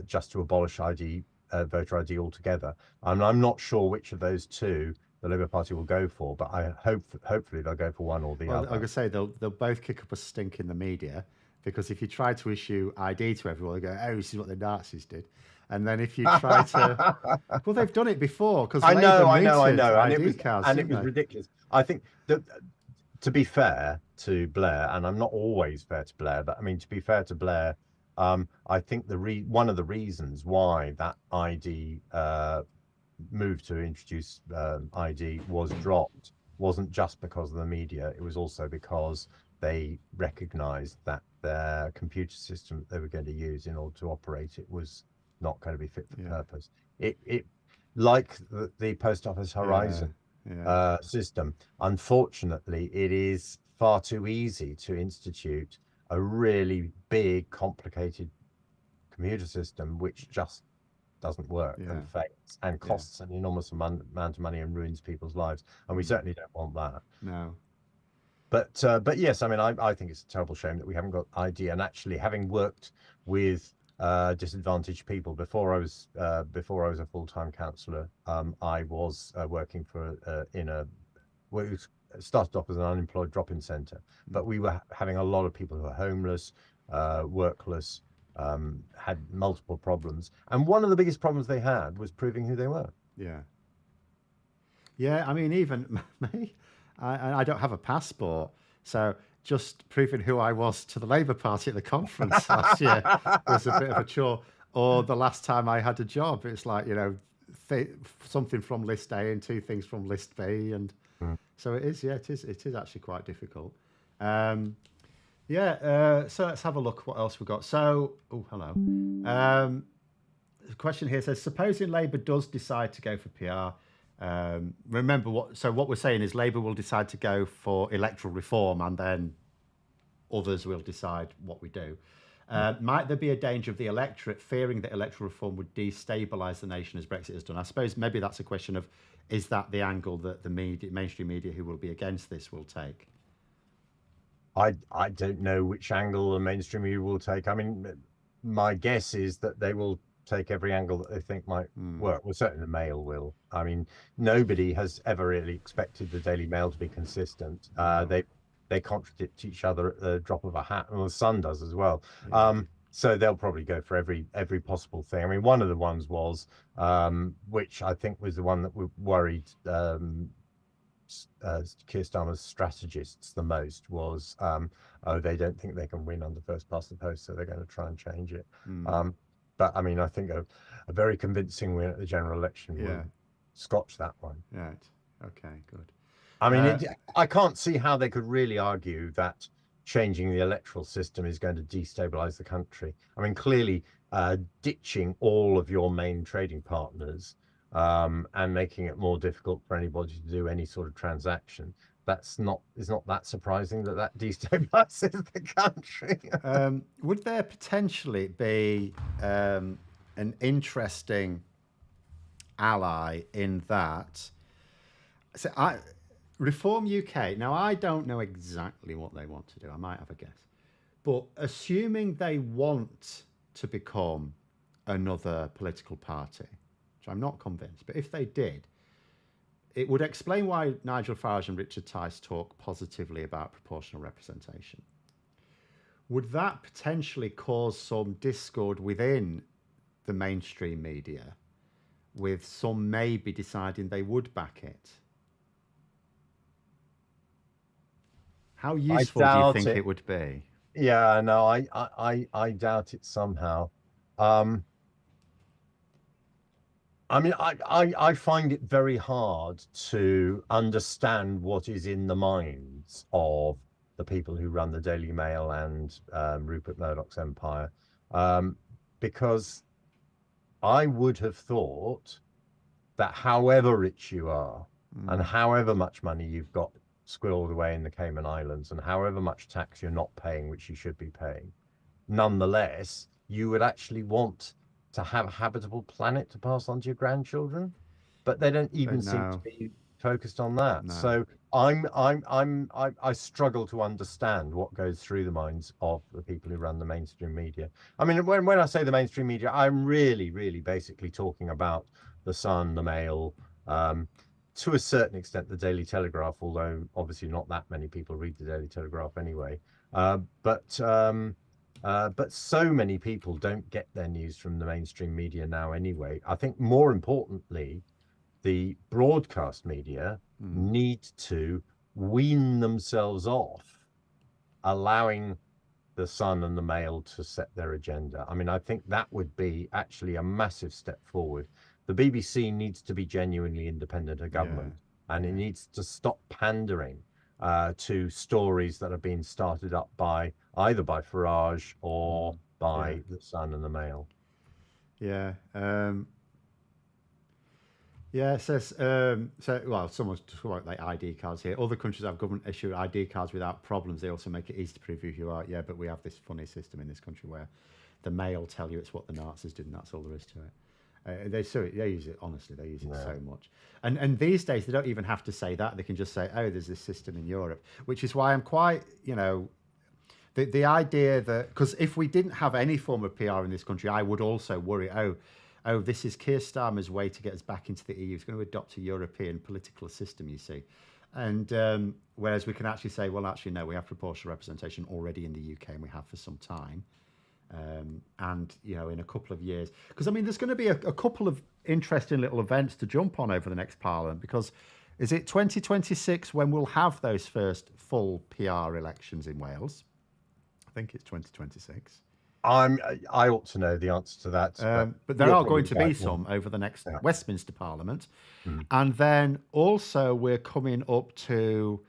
just to abolish voter ID altogether. I'm not sure which of those two the Labour Party will go for, but hopefully they'll go for one or the Well, I'm other. gonna say they'll both kick up a stink in the media because if you try to issue ID to everyone, they go, "Oh, this is what the Nazis did," and then if you try to, well, they've done it before because Labour I mooted know, ID cards, and it didn't was they? ridiculous. I think that, to be fair to Blair, and I'm not always fair to Blair, but I mean, to be fair to Blair, I think one of the reasons why that ID move to introduce ID was dropped wasn't just because of the media. It was also because they recognised that their computer system that they were going to use in order to operate it was not going to be fit for Yeah, purpose. It like the Post Office yeah, Horizon yeah, system. Unfortunately, it is far too easy to institute a really big, complicated computer system which just doesn't work yeah, and fails and yeah. costs an enormous amount of money and ruins people's lives. And we Mm, certainly don't want that. no, But yes, I mean, I think it's a terrible shame that we haven't got ID. And actually, having worked with disadvantaged people before I was a full-time counsellor, I was working for in a well, it was it started off as an unemployed drop-in centre, mm, but we were having a lot of people who were homeless, workless, had multiple problems, and one of the biggest problems they had was proving who they were. yeah, yeah. I mean, even me, I don't have a passport, so just proving who I was to the Labour Party at the conference last year was a bit of a chore. Or the last time I had a job, it's like th- something from list A and two things from list B, and Mm. so it is. Yeah, it is actually quite difficult. Um, yeah. So let's have a look. What else we got? So, oh, hello. the question here says, supposing Labour does decide to go for PR, remember what? So what we're saying is Labour will decide to go for electoral reform, and then others will decide what we do. Might there be a danger of the electorate fearing that electoral reform would destabilise the nation as Brexit has done? I suppose maybe that's a question of, is that the angle that the media, mainstream media who will be against this will take? I don't know which angle the mainstream media will take. I mean, my guess is that they will take every angle that they think might work. Well, certainly the Mail will. I mean, nobody has ever really expected the Daily Mail to be consistent. They contradict each other at the drop of a hat, and the Sun does as well. Yeah. So they'll probably go for every possible thing. I mean, one of the ones was, which I think was the one that worried Keir Starmer's strategists the most, was oh, they don't think they can win under first past the post, so they're going to try and change it. But I mean, I think a very convincing win at the general election will scotch that one. Right. Okay, good. I mean, I can't see how they could really argue that changing the electoral system is going to destabilize the country. I mean, clearly, ditching all of your main trading partners and making it more difficult for anybody to do any sort of transaction, is not that surprising that destabilizes the country. Would there potentially be an interesting ally in that? So Reform UK. Now, I don't know exactly what they want to do. I might have a guess. But assuming they want to become another political party, which I'm not convinced, but if they did, it would explain why Nigel Farage and Richard Tice talk positively about proportional representation. Would that potentially cause some discord within the mainstream media, with some maybe deciding they would back it? How useful do you think it would be? Yeah, no, I doubt it somehow. I mean, I find it very hard to understand what is in the minds of the people who run the Daily Mail and Rupert Murdoch's empire, because I would have thought that however rich you are and however much money you've got squirreled away in the Cayman Islands and however much tax you're not paying, which you should be paying, nonetheless, you would actually want to have a habitable planet to pass on to your grandchildren, but they don't even seem to be focused on that. No. So I struggle to understand what goes through the minds of the people who run the mainstream media. I mean, when I say the mainstream media, I'm really basically talking about the Sun, the Mail, to a certain extent the Daily Telegraph, although obviously not that many people read the Daily Telegraph anyway. But so many people don't get their news from the mainstream media now anyway. I think more importantly, the broadcast media need to wean themselves off allowing the Sun and the Mail to set their agenda. I mean, I think that would be actually a massive step forward. The BBC needs to be genuinely independent of government, and it needs to stop pandering to stories that are being started up by either by Farage or by the Sun and the Mail. Yeah. It says, well, someone's talking about like ID cards here. Other countries have government issue ID cards without problems. They also make it easy to prove who you are. Yeah, but we have this funny system in this country where the Mail tell you it's what the Nazis did, and that's all there is to it. They use it, honestly, they use it so much. And these days, they don't even have to say that. They can just say, oh, there's this system in Europe, which is why I'm quite, the idea that, because if we didn't have any form of PR in this country, I would also worry, oh, this is Keir Starmer's way to get us back into the EU. He's going to adopt a European political system, you see. And whereas we can actually say, well, actually, no, we have proportional representation already in the UK, and we have for some time. And, in a couple of years, because, I mean, there's going to be a couple of interesting little events to jump on over the next Parliament, because is it 2026 when we'll have those first full PR elections in Wales? I think it's 2026. I ought to know the answer to that. But there are going to be some over the next Westminster Parliament. And then also we're coming up to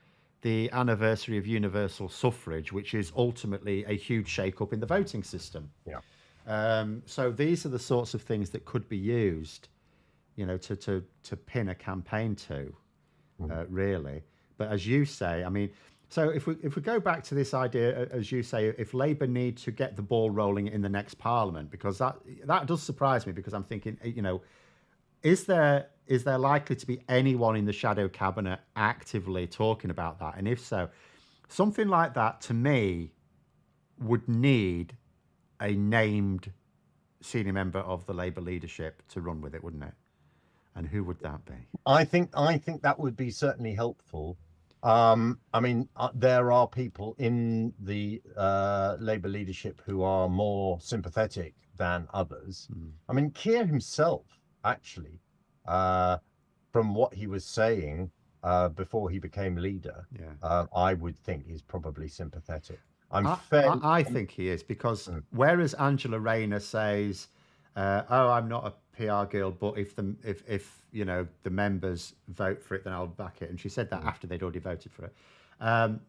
the anniversary of universal suffrage, which is ultimately a huge shake-up in the voting system. Yeah. So these are the sorts of things that could be used, to pin a campaign to, Mm. really. But as you say, I mean, so if we go back to this idea, as you say, if Labour need to get the ball rolling in the next Parliament, because that does surprise me, because I'm thinking, is there likely to be anyone in the shadow cabinet actively talking about that? And if so, something like that to me would need a named senior member of the Labour leadership to run with it, wouldn't it? And who would that be? I think that would be certainly helpful. I mean, there are people in the Labour leadership who are more sympathetic than others. Mm, I mean, Keir himself, actually, uh, from what he was saying before he became leader, yeah. I would think is probably sympathetic. I'm I, fairly. I think he is, because Mm, whereas Angela Rayner says, "Oh, I'm not a PR girl, but if the members vote for it, then I'll back it," and she said that mm. after they'd already voted for it.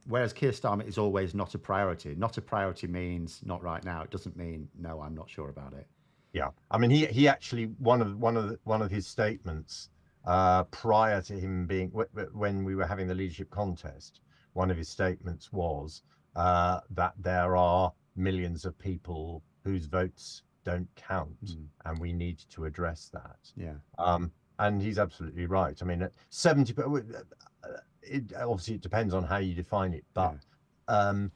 Whereas Keir Starmer is always not a priority. Not a priority means not right now. It doesn't mean no, I'm not sure about it. Yeah, I mean, he actually one of his statements prior to him being when we were having the leadership contest, one of his statements was that there are millions of people whose votes don't count, Mm, and we need to address that. yeah, And he's absolutely right. I mean, at 70, obviously it depends on how you define it, but yeah. um,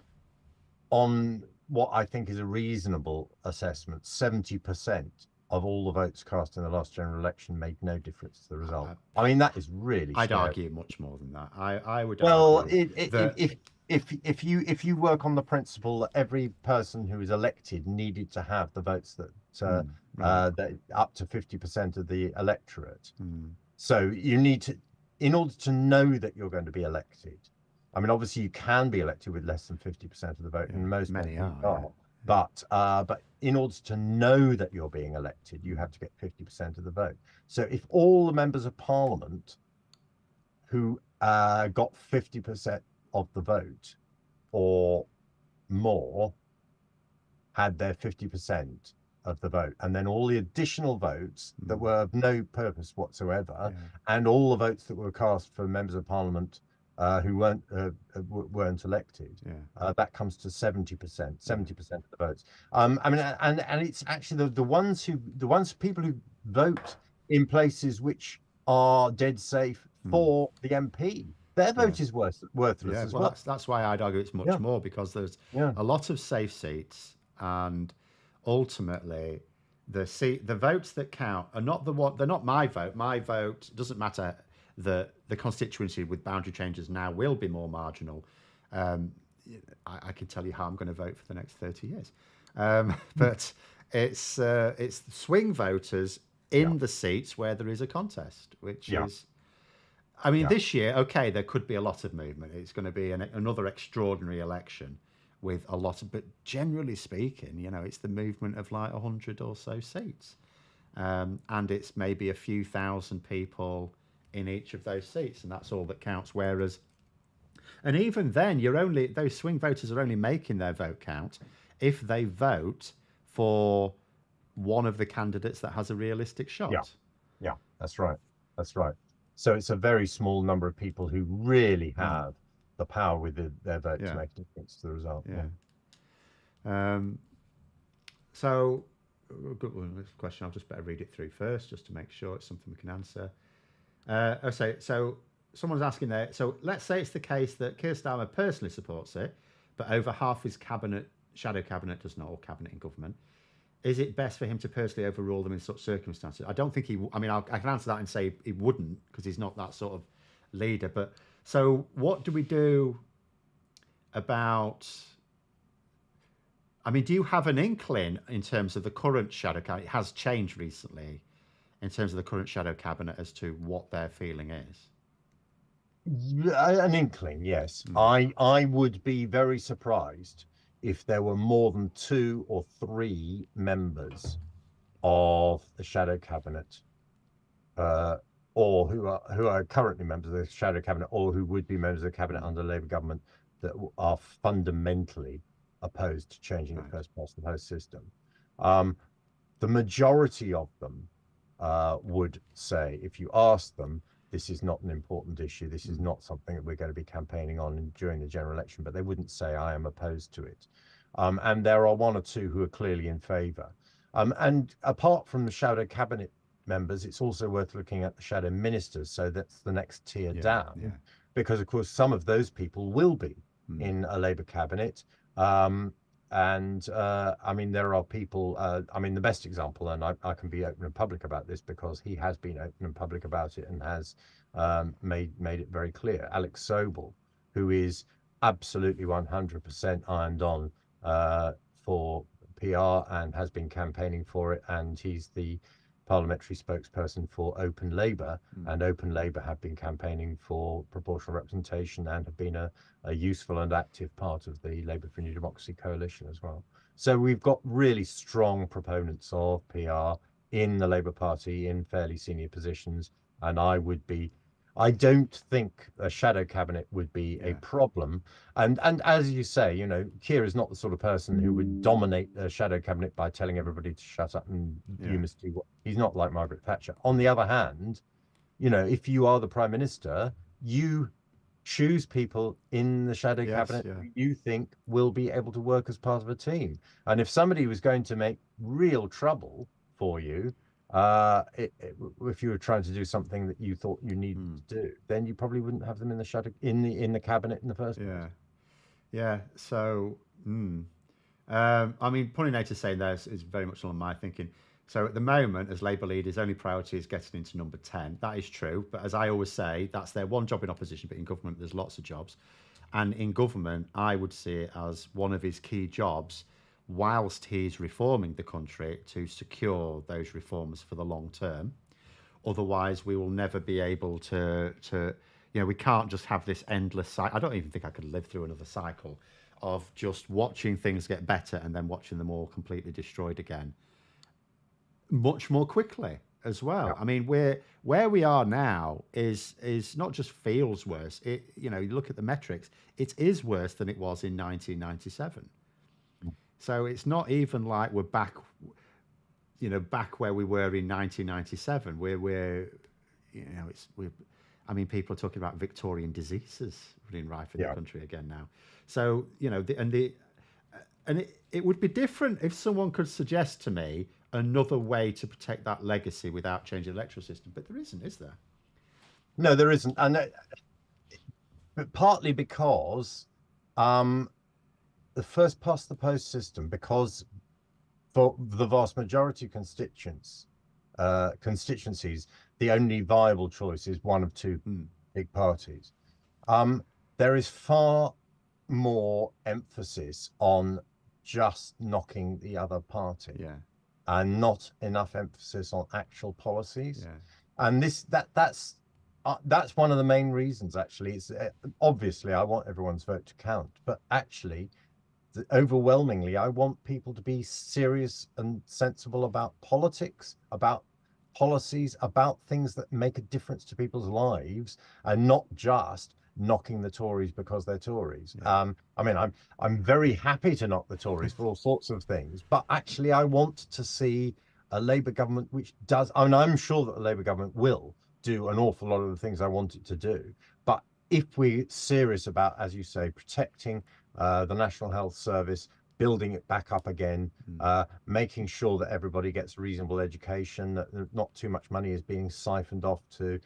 on what I think is a reasonable assessment, 70% of all the votes cast in the last general election made no difference to the result. I, I mean, that is really I'd scary. argue much more than that. I would Well, argue that. if you work on the principle that every person who is elected needed to have the votes Right. that up to 50% of the electorate, Mm, so you need to, in order to know that you're going to be elected. I mean, obviously you can be elected with less than 50% of the vote, yeah, and most many MP are. Yeah, are. yeah. But in order to know that you're being elected, you have to get 50% of the vote. So if all the members of Parliament who got 50% of the vote or more had their 50% of the vote, and then all the additional votes that Mm, were of no purpose whatsoever, yeah, and all the votes that were cast for members of parliament who weren't elected, yeah, that comes to 70%, yeah. 70% of the votes. I mean, and it's actually the ones people who vote in places which are dead safe Mm, for the MP, their yeah. vote is worthless Yeah, as well, well. that's why I'd argue it's much Yeah, more, because there's yeah, a lot of safe seats, and ultimately, the votes that count are not the one. They're not my vote. My vote doesn't matter. The constituency with boundary changes now will be more marginal. Um, I can tell you how I'm going to vote for the next 30 years, but it's the swing voters yeah, in the seats where there is a contest, which yeah, is, I mean, yeah. this year, okay, there could be a lot of movement. It's going to be another extraordinary election with a lot of, but generally speaking, it's the movement of like 100 or so seats. And it's maybe a few thousand people in each of those seats, and that's all that counts. Whereas, and even then, those swing voters are only making their vote count if they vote for one of the candidates that has a realistic Yeah, shot. yeah, that's right. That's right. So it's a very small number of people who really Mm, have the power with their vote to yeah, make a difference to the result. Yeah. yeah. Um, So, good one. This question, I'll just better read it through first, just to make sure it's something we can answer. So someone's asking there. So let's say it's the case that Keir Starmer personally supports it, but over half his cabinet, shadow cabinet, does not, or cabinet in government. Is it best for him to personally overrule them in such circumstances? I don't think he. I mean, I can answer that and say he wouldn't, because he's not that sort of leader. But so, what do we do about? I mean, do you have an inkling in terms of the current shadow cabinet? It has changed recently in terms of the current shadow cabinet as to what their feeling is. An inkling, yes. Mm, I would be very surprised if there were more than two or three members of the shadow cabinet, uh, or who are currently members of the shadow cabinet, or who would be members of the cabinet mm, under Labour government, that are fundamentally opposed to changing the right. first past the post system. The majority of them would say, if you ask them, this is not an important issue, this is not something that we're going to be campaigning on during the general election, but they wouldn't say, I am opposed to it. And there are one or two who are clearly in favour. And apart from the shadow cabinet members, it's also worth looking at the shadow ministers. So that's the next tier Yeah, down, yeah. because of course some of those people will be in a Labour cabinet. I mean, there are people. I mean, the best example, and I can be open and public about this because he has been open and public about it and has made it very clear. Alex Sobel, who is absolutely 100% ironed on for PR and has been campaigning for it, and he's the parliamentary spokesperson for Open Labour, and Open Labour have been campaigning for proportional representation and have been a useful and active part of the Labour for New Democracy coalition as well. So we've got really strong proponents of PR in the Labour Party in fairly senior positions, and I don't think a shadow cabinet would be a problem. And as you say, you know, Keir is not the sort of person who would dominate a shadow cabinet by telling everybody to shut up and you must do what. He's not like Margaret Thatcher. On the other hand, you know, if you are the prime minister, you choose people in the shadow Yes, cabinet yeah. who you think will be able to work as part of a team. And if somebody was going to make real trouble for you, if you were trying to do something that you thought you needed to do, then you probably wouldn't have them in the shadow in the cabinet in the first place. Yeah. Yeah. So, I mean, Pollinator saying there is very much along my thinking. So at the moment, as Labour leaders, only priority is getting into number 10. That is true. But as I always say, that's their one job in opposition. But in government, there's lots of jobs. And in government, I would see it as one of his key jobs, whilst he's reforming the country, to secure those reforms for the long term. Otherwise, we will never be able to we can't just have this endless cycle. I don't even think I could live through another cycle of just watching things get better and then watching them all completely destroyed again much more quickly as Yeah. well. I mean, where we are now is not just feels worse. You look at the metrics, it is worse than it was in 1997. So it's not even like we're back, back where we were in 1997. I mean, people are talking about Victorian diseases running rife in the Yeah. country again now. So, it would be different if someone could suggest to me another way to protect that legacy without changing the electoral system, but there isn't, is there? No, there isn't. And but partly because the first past the post system, because for the vast majority of constituencies, the only viable choice is one of two big parties. There is far more emphasis on just knocking the other party, Yeah, and not enough emphasis on actual policies. yeah, And that's one of the main reasons. Actually, it's obviously I want everyone's vote to count, but actually overwhelmingly, I want people to be serious and sensible about politics, about policies, about things that make a difference to people's lives, and not just knocking the Tories because they're Tories. yeah, I mean, I'm very happy to knock the Tories for all sorts of things, but actually, I want to see a Labour government which does. I mean, I'm sure that the Labour government will do an awful lot of the things I want it to do, but if we're serious about, as you say, protecting the National Health Service, building it back up again, making sure that everybody gets reasonable education, that not too much money is being siphoned off to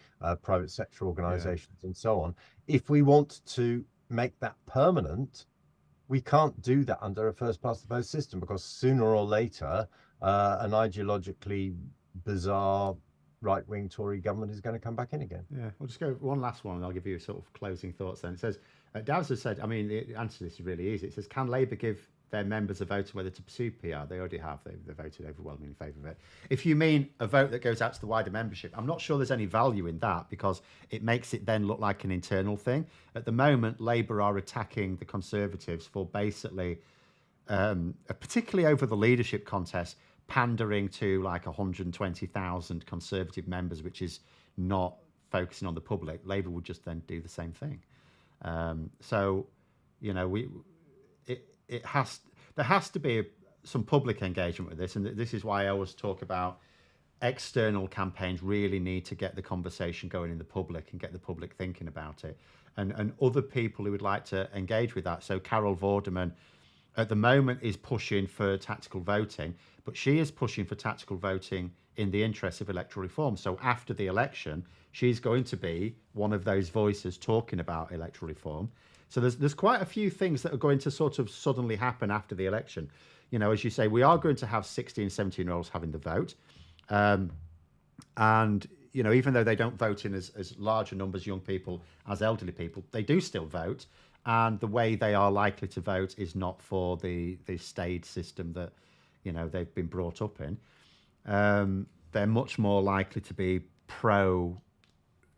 private sector organizations and so on. If we want to make that permanent, we can't do that under a first past the post system, because sooner or later, an ideologically bizarre right-wing Tory government is going to come back in again. yeah. We'll just go one last one, and I'll give you sort of closing thoughts. Then it says, Daz has said. I mean, the answer to this is really easy. It says, can Labour give their members a vote on whether to pursue PR? They already have. They voted overwhelmingly in favour of it. If you mean a vote that goes out to the wider membership, I'm not sure there's any value in that, because it makes it then look like an internal thing. At the moment, Labour are attacking the Conservatives for basically, particularly over the leadership contest, pandering to like 120,000 Conservative members, which is not focusing on the public. Labour would just then do the same thing. So, you know, there has to be some public engagement with this, and this is why I always talk about external campaigns really need to get the conversation going in the public and get the public thinking about it, and other people who would like to engage with that. So Carol Vorderman at the moment is pushing for tactical voting, but she is pushing for tactical voting in the interest of electoral reform. So after the election, she's going to be one of those voices talking about electoral reform. So there's quite a few things that are going to sort of suddenly happen after the election. You know, as you say, we are going to have 16, 17-year-olds having the vote. And, you know, even though they don't vote in as large a numbers, young people, as elderly people, they do still vote. And the way they are likely to vote is not for the state system that, you know, they've been brought up in. They're much more likely to be pro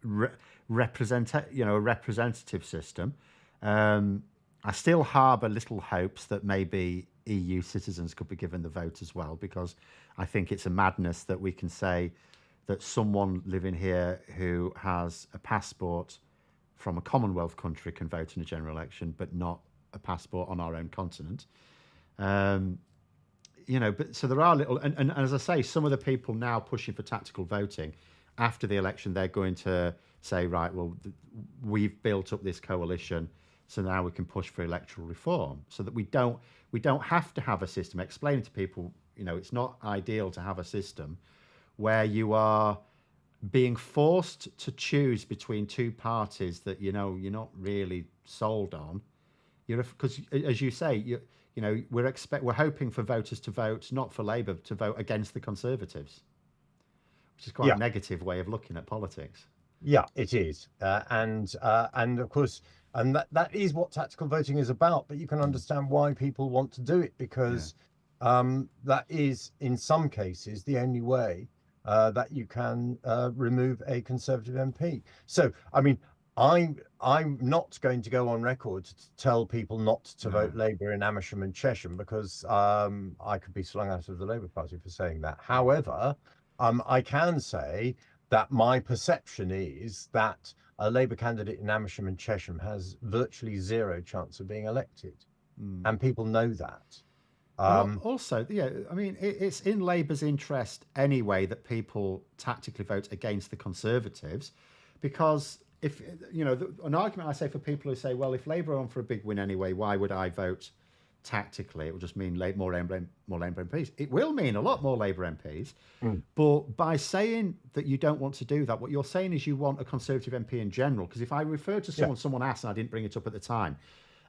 a representative system. I still harbour little hopes that maybe EU citizens could be given the vote as well, because I think it's a madness that we can say that someone living here who has a passport from a Commonwealth country can vote in a general election, but not a passport on our own continent. You know, but so there are little, and as I say, some of the people now pushing for tactical voting after the election, they're going to say, right, well, we've built up this coalition, so now we can push for electoral reform, so that we don't have to have a system. Explaining to people, you know, it's not ideal to have a system where you are being forced to choose between two parties that, you know, you're not really sold on. You're, because as you say, you know, we're hoping for voters to vote not for Labour, to vote against the Conservatives, which is quite Yeah. a negative way of looking at politics. Yeah, it is, and of course, and that is what tactical voting is about. But you can understand why people want to do it, Yeah. because that is, in some cases, the only way that you can remove a Conservative MP. So, I mean, I'm not going to go on record to tell people not to No. vote Labour in Amersham and Chesham, because I could be slung out of the Labour Party for saying that. However, I can say that my perception is that a Labour candidate in Amersham and Chesham has virtually zero chance of being elected, and people know that. And Um, also, yeah, I mean, it's in Labour's interest anyway that people tactically vote against the Conservatives, because if, you know, an argument I say for people who say, well, if Labour are on for a big win anyway, why would I vote tactically? It will just mean more Labour MPs. It will mean a lot more Labour MPs, mm, but by saying that you don't want to do that, what you're saying is you want a Conservative MP in general. Because if I refer to yeah, someone asked, and I didn't bring it up at the time,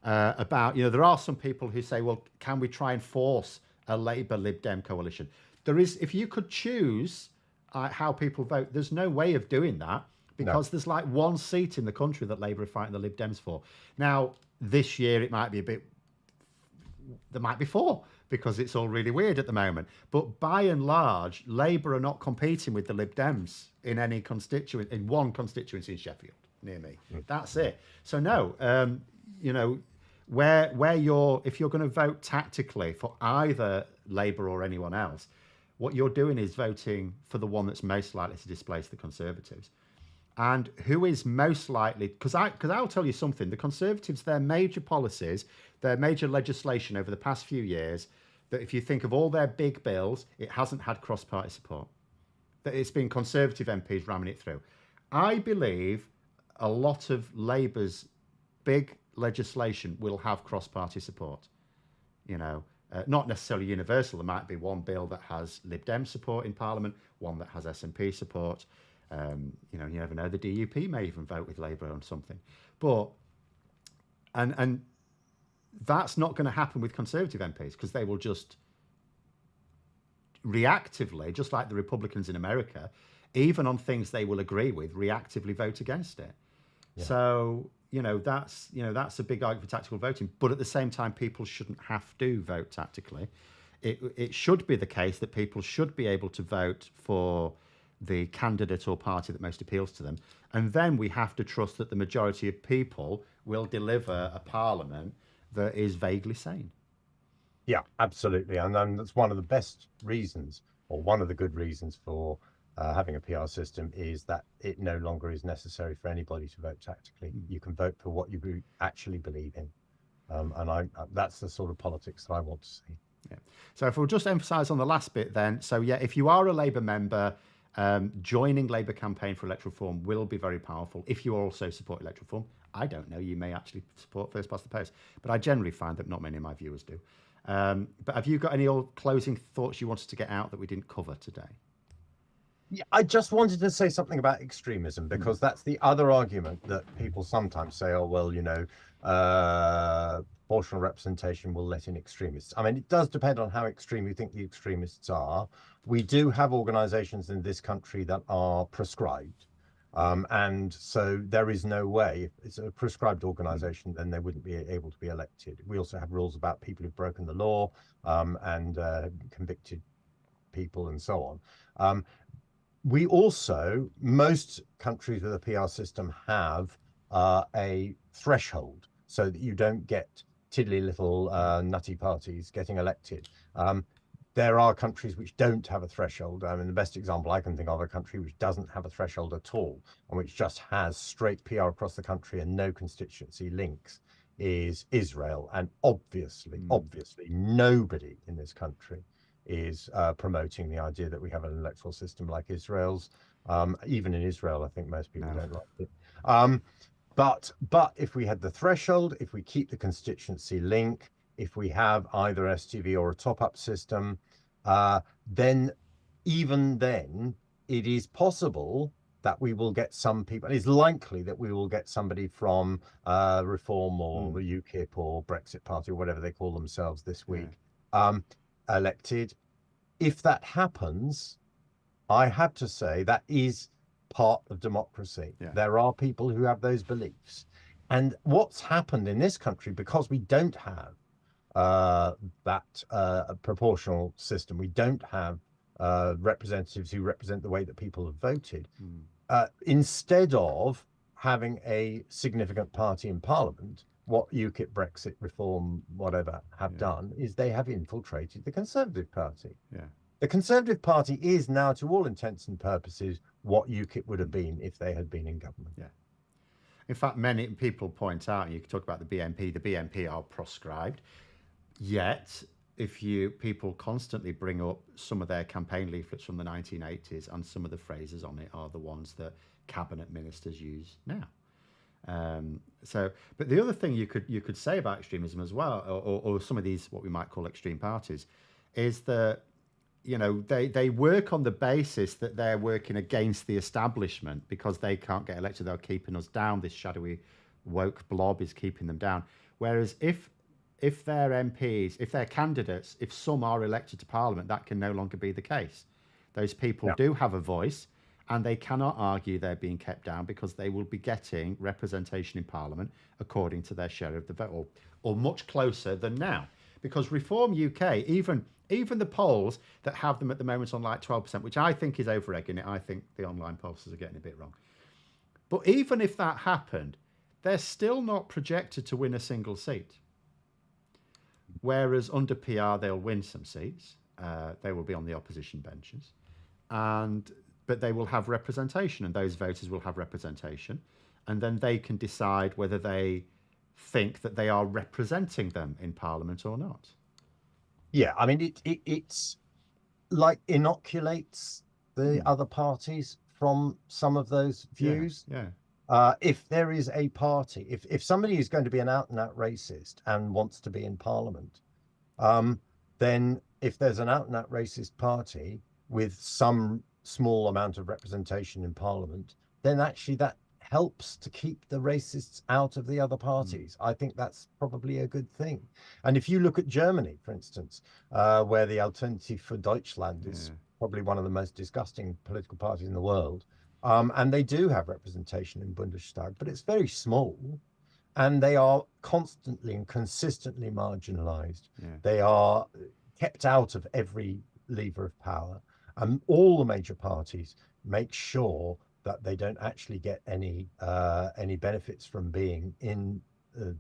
about, you know, there are some people who say, well, can we try and force a Labour Lib Dem coalition? There is, if you could choose how people vote, there's no way of doing that, no, because there's like one seat in the country that Labour are fighting the Lib Dems for. Now, this year it might be a bit, there might be four, because it's all really weird at the moment. But by and large, Labour are not competing with the Lib Dems in any constituent, in one constituency in Sheffield near me. That's it. So no, you know, where you're, if you're going to vote tactically for either Labour or anyone else, what you're doing is voting for the one that's most likely to displace the Conservatives. And who is most likely, because I'll tell you something, the Conservatives, their major policies, their major legislation over the past few years, that if you think of all their big bills, it hasn't had cross-party support. That it's been Conservative MPs ramming it through. I believe a lot of Labour's big legislation will have cross-party support. You know, not necessarily universal. There might be one bill that has Lib Dem support in Parliament, one that has SNP support. You know, you never know. The DUP may even vote with Labour on something, but and that's not going to happen with Conservative MPs, because they will just reactively, just like the Republicans in America, even on things they will agree with, reactively vote against it. yeah, So that's a big argument for tactical voting. But at the same time, people shouldn't have to vote tactically. It should be the case that people should be able to vote for the candidate or party that most appeals to them, and then we have to trust that the majority of people will deliver a parliament that is vaguely sane. yeah, absolutely, and that's one of the best reasons, or one of the good reasons for having a PR system, is that it no longer is necessary for anybody to vote tactically. You can vote for what you actually believe in, and that's the sort of politics that I want to see. Yeah. So if we'll just emphasise on the last bit then. So yeah, if you are a Labour member, joining Labour campaign for electoral reform will be very powerful. If you also support electoral reform, I don't know, you may actually support first past the post, but I generally find that not many of my viewers do. But have you got any old closing thoughts you wanted to get out that we didn't cover today? Yeah, I just wanted to say something about extremism Mm, because that's the other argument that people sometimes say, oh, well, proportional representation will let in extremists. I mean, it does depend on how extreme you think the extremists are. We do have organizations in this country that are prescribed. And so there is no way, if it's a prescribed mm, organization, then they wouldn't be able to be elected. We also have rules about people who've broken the law and convicted people and so on. We also, most countries with a PR system have a threshold so that you don't get tiddly little nutty parties getting elected. There are countries which don't have a threshold. I mean, the best example I can think of, a country which doesn't have a threshold at all and which just has straight PR across the country and no constituency links, is Israel. And mm, obviously, nobody in this country is promoting the idea that we have an electoral system like Israel's. Even in Israel, I think most people no. don't like it. Um, but if we had the threshold, if we keep the constituency link, if we have either STV or a top-up system, then even then it is possible that we will get some people. It's likely that we will get somebody from Reform or Mm, the UKIP or Brexit Party or whatever they call themselves this yeah, week elected. If that happens, I have to say that is part of democracy. yeah. There are people who have those beliefs. And what's happened in this country, because we don't have uh, that proportional system, we don't have representatives who represent the way that people have voted. Mm, Instead of having a significant party in parliament, what UKIP, Brexit, Reform, whatever have yeah, done is they have infiltrated the Conservative Party. yeah. The Conservative Party is now, to all intents and purposes, what UKIP would have Mm, been if they had been in government. yeah. In fact, many people point out, you talk about the BNP are proscribed. Yet, if you people constantly bring up some of their campaign leaflets from the 1980s, and some of the phrases on it are the ones that cabinet ministers use now. But the other thing you could say about extremism as well, or some of these what we might call extreme parties, is that they work on the basis that they're working against the establishment because they can't get elected. They're keeping us down. This shadowy woke blob is keeping them down. Whereas if their MPs, if their candidates, if some are elected to Parliament, that can no longer be the case. Those people Yeah. do have a voice, and they cannot argue they're being kept down because they will be getting representation in Parliament according to their share of the vote, or much closer than now. Because Reform UK, even the polls that have them at the moment on like 12%, which I think is over egging it. I think the online pollsters are getting a bit wrong. But even if that happened, they're still not projected to win a single seat. Whereas under PR, they'll win some seats. They will be on the opposition benches, and but they will have representation, and those voters will have representation, and then they can decide whether they think that they are representing them in Parliament or not. Yeah, I mean, it's like inoculates the Hmm. other parties from some of those Yeah, views. yeah, If there is a party, if somebody is going to be an out and out racist and wants to be in Parliament, um, then if there's an out and out racist party with some small amount of representation in Parliament, then actually that helps to keep the racists out of the other mm, parties. I think that's probably a good thing. And if you look at Germany, for instance, where the Alternative for Deutschland is yeah, probably one of the most disgusting political parties in the world, and they do have representation in Bundestag, but it's very small and they are constantly and consistently marginalized. yeah, They are kept out of every lever of power. And all the major parties make sure that they don't actually get any benefits from being in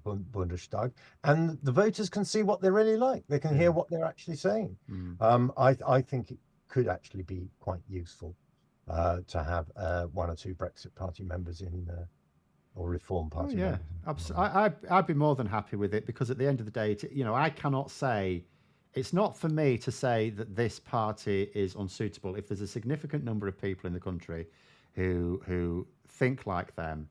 Bundestag, and the voters can see what they're really like. They can hear yeah. what they're actually saying. Mm. I think it could actually be quite useful to have one or two Brexit Party members in or Reform Oh Party yeah, members in Parliament. I'd be more than happy with it because at the end of the day, I cannot say. it's not for me to say that this party is unsuitable. If there's a significant number of people in the country who think like them,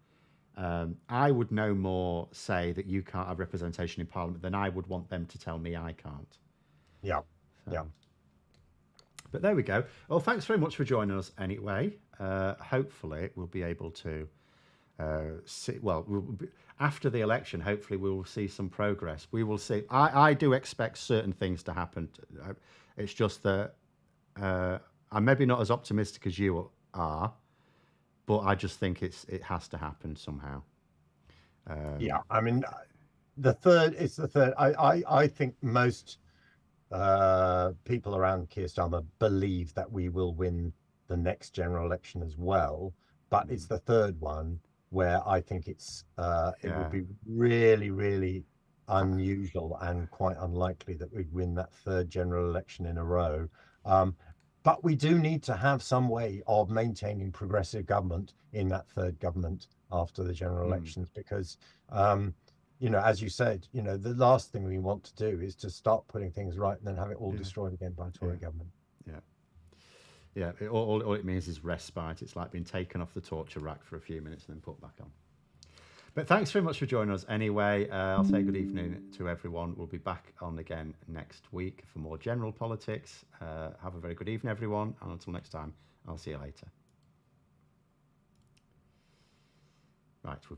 I would no more say that you can't have representation in Parliament than I would want them to tell me I can't. Yeah, So, yeah, but there we go. Well, thanks very much for joining us anyway. Hopefully, we'll be able to see. Well, after the election, hopefully, we will see some progress. We will see. I do expect certain things to happen. It's just that I'm maybe not as optimistic as you are, but I just think it has to happen somehow. yeah. I mean, the third. It's the third. I think most people around Keir Starmer believe that we will win the next general election as well, but it's the third one where I think it would Yeah. be really, really unusual and quite unlikely that we'd win that third general election in a row. Um, but we do need to have some way of maintaining progressive government in that third government after the general Mm, elections, because as you said, the last thing we want to do is to start putting things right and then have it all yeah. destroyed again by a Yeah. Tory government. Yeah. Yeah. All it means is respite. It's like being taken off the torture rack for a few minutes and then put back on. But thanks very much for joining us anyway. I'll say good evening to everyone. We'll be back on again next week for more general politics. Have a very good evening, everyone. And until next time, I'll see you later. Right.